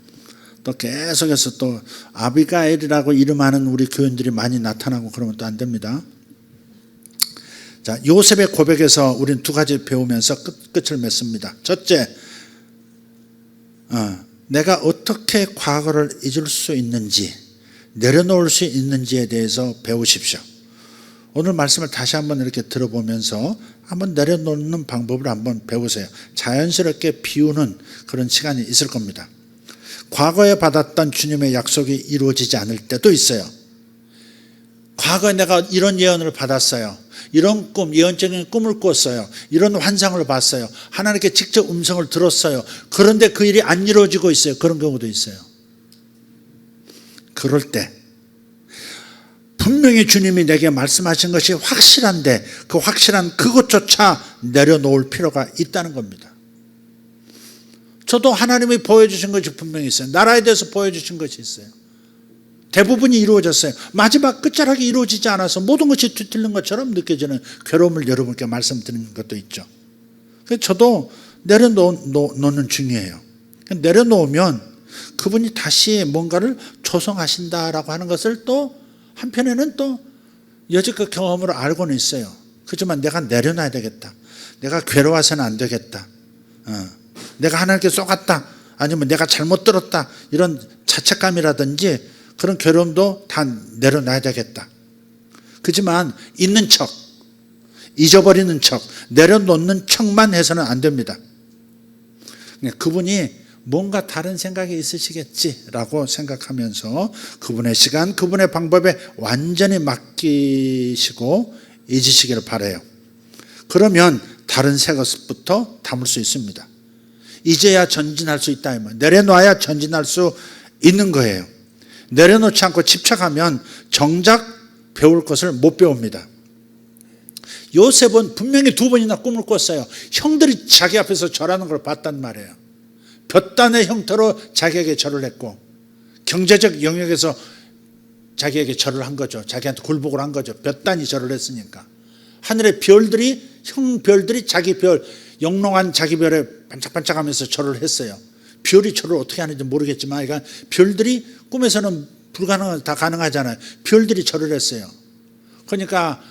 또 계속해서 또 아비가일이라고 이름하는 우리 교인들이 많이 나타나고 그러면 또 안 됩니다. 자, 요셉의 고백에서 우리는 두 가지 배우면서 끝을 맺습니다. 첫째, 내가 어떻게 과거를 잊을 수 있는지, 내려놓을 수 있는지에 대해서 배우십시오. 오늘 말씀을 다시 한번 이렇게 들어보면서 한번 내려놓는 방법을 한번 배우세요. 자연스럽게 비우는 그런 시간이 있을 겁니다. 과거에 받았던 주님의 약속이 이루어지지 않을 때도 있어요. 과거에 내가 이런 예언을 받았어요. 이런 꿈, 예언적인 꿈을 꿨어요. 이런 환상을 봤어요. 하나님께 직접 음성을 들었어요. 그런데 그 일이 안 이루어지고 있어요. 그런 경우도 있어요. 그럴 때 분명히 주님이 내게 말씀하신 것이 확실한데 그 확실한 그것조차 내려놓을 필요가 있다는 겁니다. 저도 하나님이 보여주신 것이 분명히 있어요. 나라에 대해서 보여주신 것이 있어요. 대부분이 이루어졌어요. 마지막 끝자락이 이루어지지 않아서 모든 것이 뒤틀린 것처럼 느껴지는 괴로움을 여러분께 말씀드리는 것도 있죠. 그래서 저도 내려놓는 중이에요. 내려놓으면 그분이 다시 뭔가를 조성하신다라고 하는 것을 또 한편에는 또 여지껏 경험으로 알고는 있어요. 그렇지만 내가 내려놔야 되겠다. 내가 괴로워서는 안 되겠다. 내가 하나님께 쏘갔다. 아니면 내가 잘못 들었다. 이런 자책감이라든지 그런 괴로움도 다 내려놔야 되겠다. 그렇지만 있는 척, 잊어버리는 척, 내려놓는 척만 해서는 안 됩니다. 그분이 뭔가 다른 생각이 있으시겠지라고 생각하면서 그분의 시간, 그분의 방법에 완전히 맡기시고 잊으시기를 바라요. 그러면 다른 새 것부터 담을 수 있습니다. 이제야 전진할 수 있다. 내려놔야 전진할 수 있는 거예요. 내려놓지 않고 집착하면 정작 배울 것을 못 배웁니다. 요셉은 분명히 2번이나 꿈을 꿨어요. 형들이 자기 앞에서 절하는 걸 봤단 말이에요. 볕단의 형태로 자기에게 절을 했고 경제적 영역에서 자기에게 절을 한 거죠. 자기한테 굴복을 한 거죠. 볕단이 절을 했으니까. 하늘의 별들이, 형별들이 자기 별, 영롱한 자기 별에 반짝반짝하면서 절을 했어요. 별이 절을 어떻게 하는지 모르겠지만 그러니까 별들이 꿈에서는 불가능한 다 가능하잖아요. 별들이 절을 했어요. 그러니까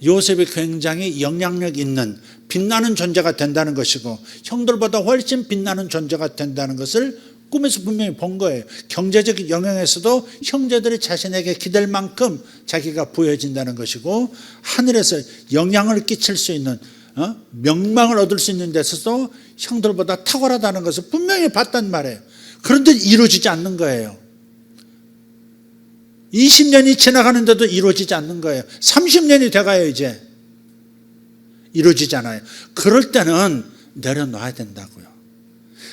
요셉이 굉장히 영향력 있는 빛나는 존재가 된다는 것이고 형들보다 훨씬 빛나는 존재가 된다는 것을 꿈에서 분명히 본 거예요. 경제적 영역에서도 형제들이 자신에게 기댈 만큼 자기가 부여진다는 것이고 하늘에서 영향을 끼칠 수 있는 명망을 얻을 수 있는 데서도 형들보다 탁월하다는 것을 분명히 봤단 말이에요. 그런데 이루어지지 않는 거예요. 20년이 지나가는데도 이루어지지 않는 거예요. 30년이 돼가요 이제. 이루어지지 않아요. 그럴 때는 내려놔야 된다고요.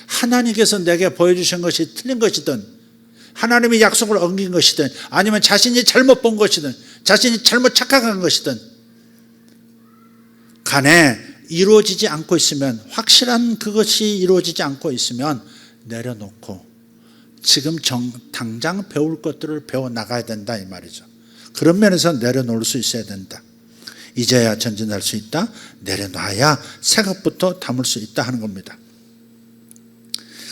하나님께서 내게 보여주신 것이 틀린 것이든 하나님의 약속을 어긴 것이든 아니면 자신이 잘못 본 것이든 자신이 잘못 착각한 것이든 간에 이루어지지 않고 있으면 확실한 그것이 이루어지지 않고 있으면 내려놓고 지금 당장 배울 것들을 배워나가야 된다 이 말이죠. 그런 면에서 내려놓을 수 있어야 된다. 이제야 전진할 수 있다. 내려놔야 새 것부터 담을 수 있다 하는 겁니다.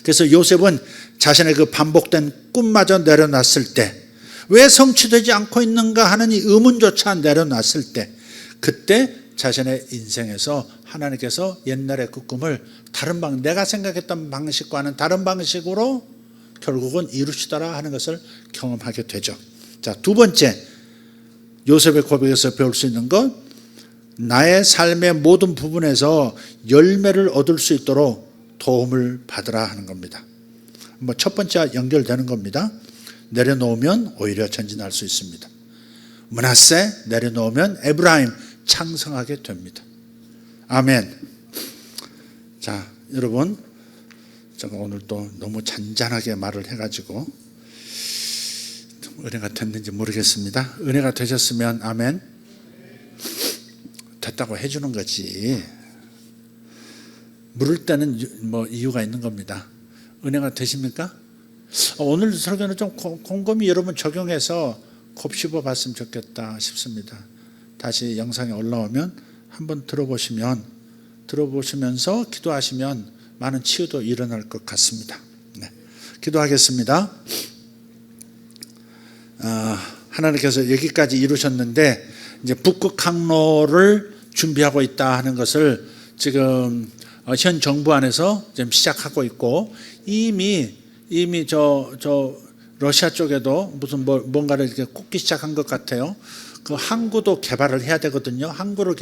그래서 요셉은 자신의 그 반복된 꿈마저 내려놨을 때 왜 성취되지 않고 있는가 하는 이 의문조차 내려놨을 때 그때 자신의 인생에서 하나님께서 옛날의 그 꿈을 다른 내가 생각했던 방식과는 다른 방식으로 결국은 이루시더라 하는 것을 경험하게 되죠. 자, 2번째 요셉의 고백에서 배울 수 있는 것, 나의 삶의 모든 부분에서 열매를 얻을 수 있도록 도움을 받으라 하는 겁니다. 첫 번째와 연결되는 겁니다. 내려놓으면 오히려 전진할 수 있습니다. 므낫세 내려놓으면 에브라임 창성하게 됩니다. 아멘. 자, 여러분 제가 오늘 또 너무 잔잔하게 말을 해가지고 은혜가 됐는지 모르겠습니다. 은혜가 되셨으면 아멘. 됐다고 해주는 거지. 물을 때는 뭐 이유가 있는 겁니다. 은혜가 되십니까? 오늘 설교는 좀 곰곰이 여러분 적용해서 곱씹어 봤으면 좋겠다 싶습니다. 다시 영상에 올라오면 한번 들어보시면서 기도하시면 많은 치유도 일어날 것 같습니다. 네. 기도하겠습니다. 하나님께서 여기까지 이루셨는데 이제 북극 항로를 준비하고 있다 하는 것을 지금 현 정부 안에서 지금 시작하고 있고, 이미 저 러시아 쪽에도 무슨 뭔가를 이렇게 꽂기 시작한 것 같아요. 그 항구도 개발을 해야 되거든요. 항구를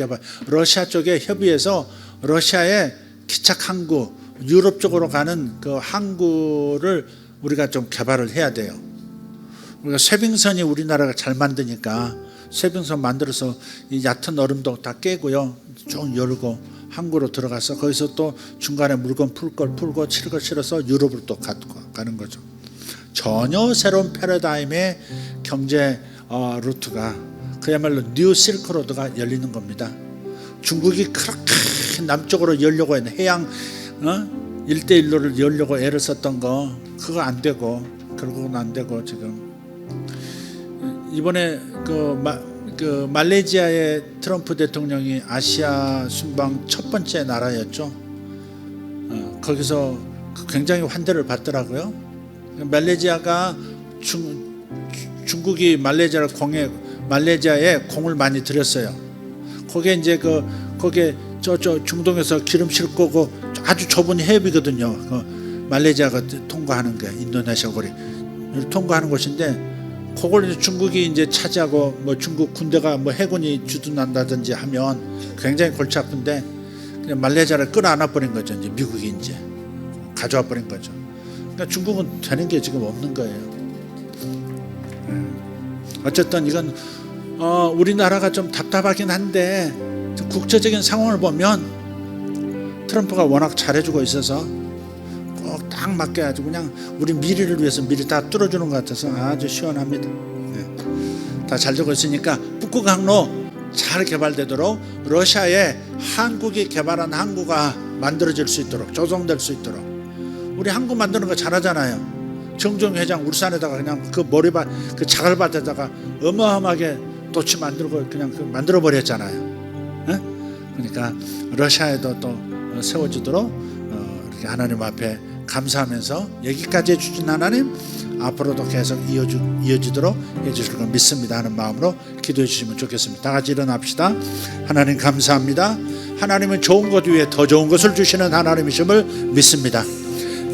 러시아 쪽에 협의해서 러시아의 기착 항구, 유럽 쪽으로 가는 그 항구를 우리가 좀 개발을 해야 돼요. 우리가 쇄빙선이 우리나라가 잘 만드니까 쇄빙선 만들어서 이 얕은 얼음도 다 깨고요, 쭉 열고 항구로 들어가서 거기서 또 중간에 물건 풀고 칠 거 실어서 유럽으로 또 가는 거죠. 전혀 새로운 패러다임의 경제 루트가, 그야말로 뉴 실크로드가 열리는 겁니다. 중국이 그렇게 남쪽으로 열려고 했는 해양 일대일로를 열려고 애를 썼던 거, 그거 안 되고 결국은 안 되고, 지금 이번에 그 말레이시아의 트럼프 대통령이 아시아 순방 첫 번째 나라였죠. 거기서 굉장히 환대를 받더라고요. 말레이시아가 중국이 말레이시아에 공을 많이 들였어요. 거기에 이제 거기에 저 중동에서 기름 실 거고 아주 좁은 해협이거든요. 말레이시아가 통과하는 게 인도네시아 거리 통과하는 곳인데, 그걸 이제 중국이 이제 차지하고 뭐 중국 군대가 뭐 해군이 주둔한다든지 하면 굉장히 골치 아픈데, 그냥 말레이시아를 끌어안아 버린 거죠. 이제 미국이 이제 가져와 버린 거죠. 그러니까 중국은 되는 게 지금 없는 거예요. 어쨌든 이건 우리나라가 좀 답답하긴 한데, 국제적인 상황을 보면 트럼프가 워낙 잘해주고 있어서 꼭 딱 맡겨가지고 그냥 우리 미래를 위해서 미리 다 뚫어주는 것 같아서 아주 시원합니다. 네. 다 잘 되고 있으니까 북극 항로 잘 개발되도록, 러시아에 한국이 개발한 항구가 만들어질 수 있도록, 조성될 수 있도록. 우리 항구 만드는 거 잘하잖아요. 정종 회장 울산에다가 그냥 그 머리밭, 그 자갈밭에다가 어마어마하게 도치 만들고 그냥 만들어 버렸잖아요. 네? 그러니까 러시아에도 또 세워지도록 이렇게 하나님 앞에 감사하면서, 여기까지 해주신 하나님 앞으로도 계속 이어지도록 해주실 걸 믿습니다 하는 마음으로 기도해 주시면 좋겠습니다. 다 같이 일어납시다. 하나님 감사합니다. 하나님은 좋은 것 위에 더 좋은 것을 주시는 하나님이심을 믿습니다.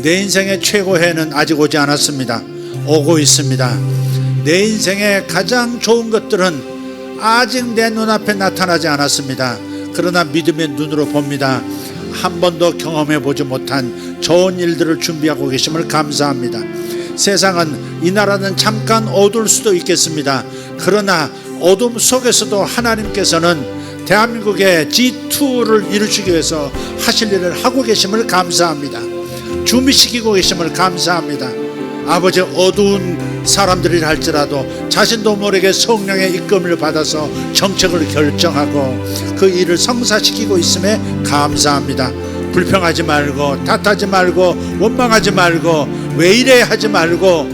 내 인생의 최고해는 아직 오지 않았습니다. 오고 있습니다. 내 인생의 가장 좋은 것들은 아직 내 눈앞에 나타나지 않았습니다. 그러나 믿음의 눈으로 봅니다. 한 번도 경험해 보지 못한 좋은 일들을 준비하고 계심을 감사합니다. 세상은, 이 나라는 잠깐 어두울 수도 있겠습니다. 그러나 어둠 속에서도 하나님께서는 대한민국의 G2를 이루시기 위해서 하실 일을 하고 계심을 감사합니다. 준비시키고 계심을 감사합니다. 아버지, 어두운 사람들이라 할지라도 자신도 모르게 성령의 이끌림을 받아서 정책을 결정하고 그 일을 성사시키고 있음에 감사합니다. 불평하지 말고, 탓하지 말고, 원망하지 말고, 왜 이래 하지 말고,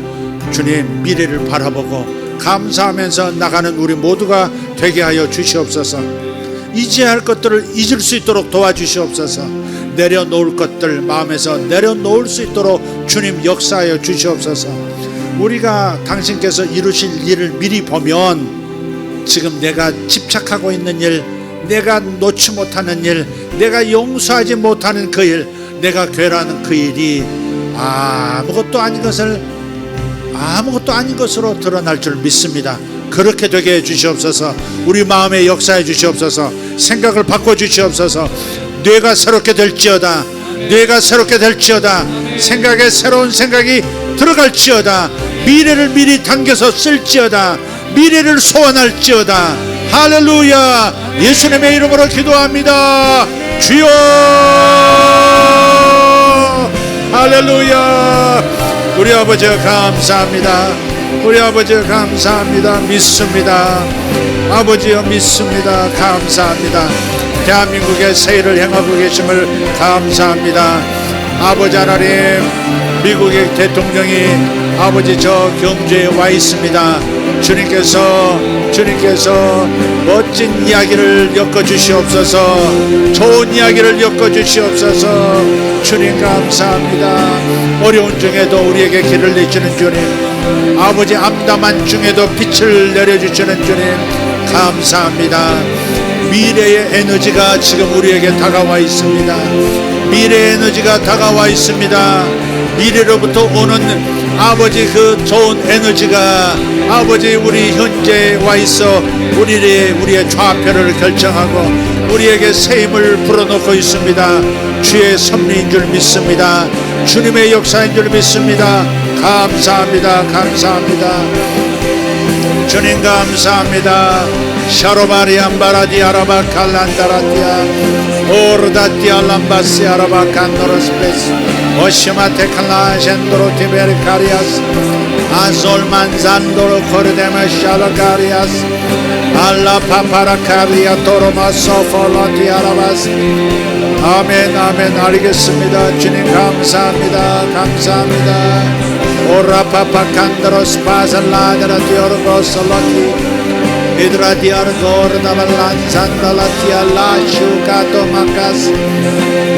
주님 미래를 바라보고 감사하면서 나가는 우리 모두가 되게 하여 주시옵소서. 잊어야 할 것들을 잊을 수 있도록 도와주시옵소서. 내려놓을 것들 마음에서 내려놓을 수 있도록 주님 역사하여 주시옵소서. 우리가 당신께서 이루실 일을 미리 보면 지금 내가 집착하고 있는 일, 내가 놓지 못하는 일, 내가 용서하지 못하는 그 일, 내가 괴로워하는 그 일이 아무것도 아닌 것으로 드러날 줄 믿습니다. 그렇게 되게 해 주시옵소서. 우리 마음에 역사해 주시옵소서. 생각을 바꿔 주시옵소서. 뇌가 새롭게 될지어다. 뇌가 새롭게 될지어다. 생각에 새로운 생각이 들어갈지어다. 미래를 미리 당겨서 쓸지어다. 미래를 소원할지어다. 할렐루야. 예수님의 이름으로 기도합니다. 주여. 할렐루야. 우리 아버지 감사합니다. 우리 아버지 감사합니다. 믿습니다. 아버지여 믿습니다. 감사합니다. 대한민국의 세일을 행하고 계심을 감사합니다. 아버지 하나님, 미국의 대통령이 아버지 저 경주에 와 있습니다. 주님께서 멋진 이야기를 엮어주시옵소서. 좋은 이야기를 엮어주시옵소서. 주님 감사합니다. 어려운 중에도 우리에게 길을 내주는 주님, 아버지 암담한 중에도 빛을 내려주시는 주님 감사합니다. 미래의 에너지가 지금 우리에게 다가와 있습니다. 미래의 에너지가 다가와 있습니다. 미래로부터 오는 아버지 그 좋은 에너지가 아버지 우리 현재에 와 있어 우리의 좌표를 결정하고 우리에게 새 힘을 불어넣고 있습니다. 주의 섭리인 줄 믿습니다. 주님의 역사인 줄 믿습니다. 감사합니다. 감사합니다. 주님 감사합니다. 샤로바리안 바라디 아라바 칼란다라티아 오르다티 알람바시 아라바 칸노로스페스 오시마테 칼라 젠도로 티베르카리아스 아솔만 잔도로 코르데마 샬라카리아스 알라 파파라카리아 토로마소 폴라티 아라바스 아멘 아멘. 알겠습니다. 주님 감사합니다. 감사합니다. 오라파파 칸드로스 파살라드라티 오르고솔라키 Idradiargordabalanzandalatia lasciucato macas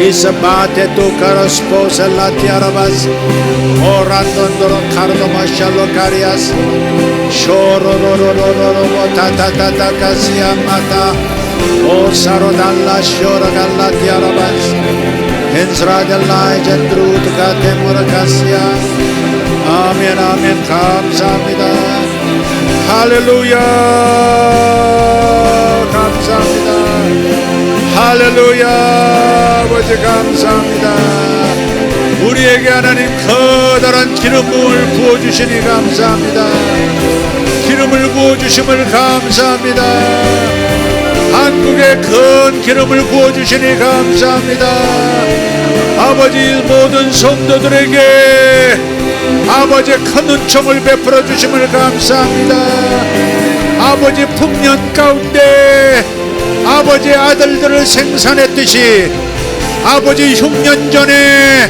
Isabate tu carosposa latiarabas Orandondoro cardomasciallo carias Shorororororo tatatata casiamata O sarodalla sciora gallatiarabas Enzradella gendrut catemura casia Amen amen. 감사합니다. 할렐루야 감사합니다. 할렐루야 아버지 감사합니다. 우리에게 하나님 커다란 기름을 부어주시니 감사합니다. 기름을 부어주심을 감사합니다. 한국에 큰 기름을 부어주시니 감사합니다. 아버지 모든 성도들에게 아버지 큰 은총을 베풀어 주심을 감사합니다. 아버지 풍년 가운데 아버지 아들들을 생산했듯이 아버지 흉년 전에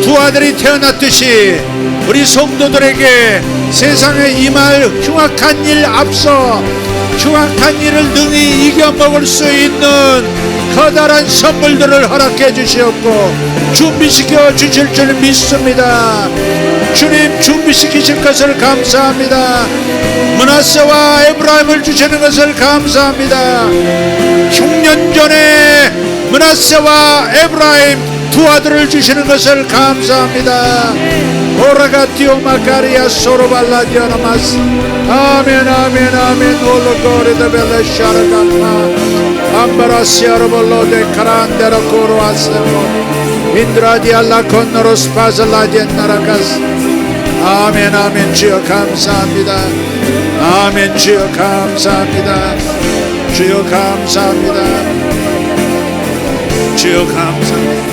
두 아들이 태어났듯이 우리 성도들에게 세상에 임할 흉악한 일 앞서 흉악한 일을 능히 이겨먹을 수 있는 커다란 선물들을 허락해 주시옵고 준비시켜 주실 줄 믿습니다. 주님 준비시키실 것을 감사합니다. 므낫세와 에브라임을 주시는 것을 감사합니다. 흉년 전에 므낫세와 에브라임 두 아들을 주시는 것을 감사합니다. 오라가티오 마카리아 소로발라디아나마스 아멘 아멘 아멘 올로고리다 벨레 샤라간마 암바라시아로볼로데 카란데로 코로아세모 인드라디알라 건너로 스파살라디엔나라가스 아멘 아멘. 주여 감사합니다. 아멘. 주여 감사합니다. 주여 감사합니다. 주여 감사합니다.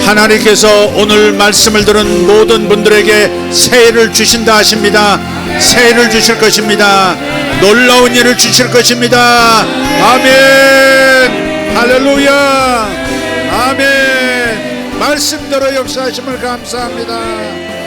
하나님께서 오늘 말씀을 들은 모든 분들에게 새해를 주신다 하십니다. 새해를 주실 것입니다. 놀라운 일을 주실 것입니다. 아멘. 할렐루야. 아멘. 말씀대로 역사하심을 감사합니다.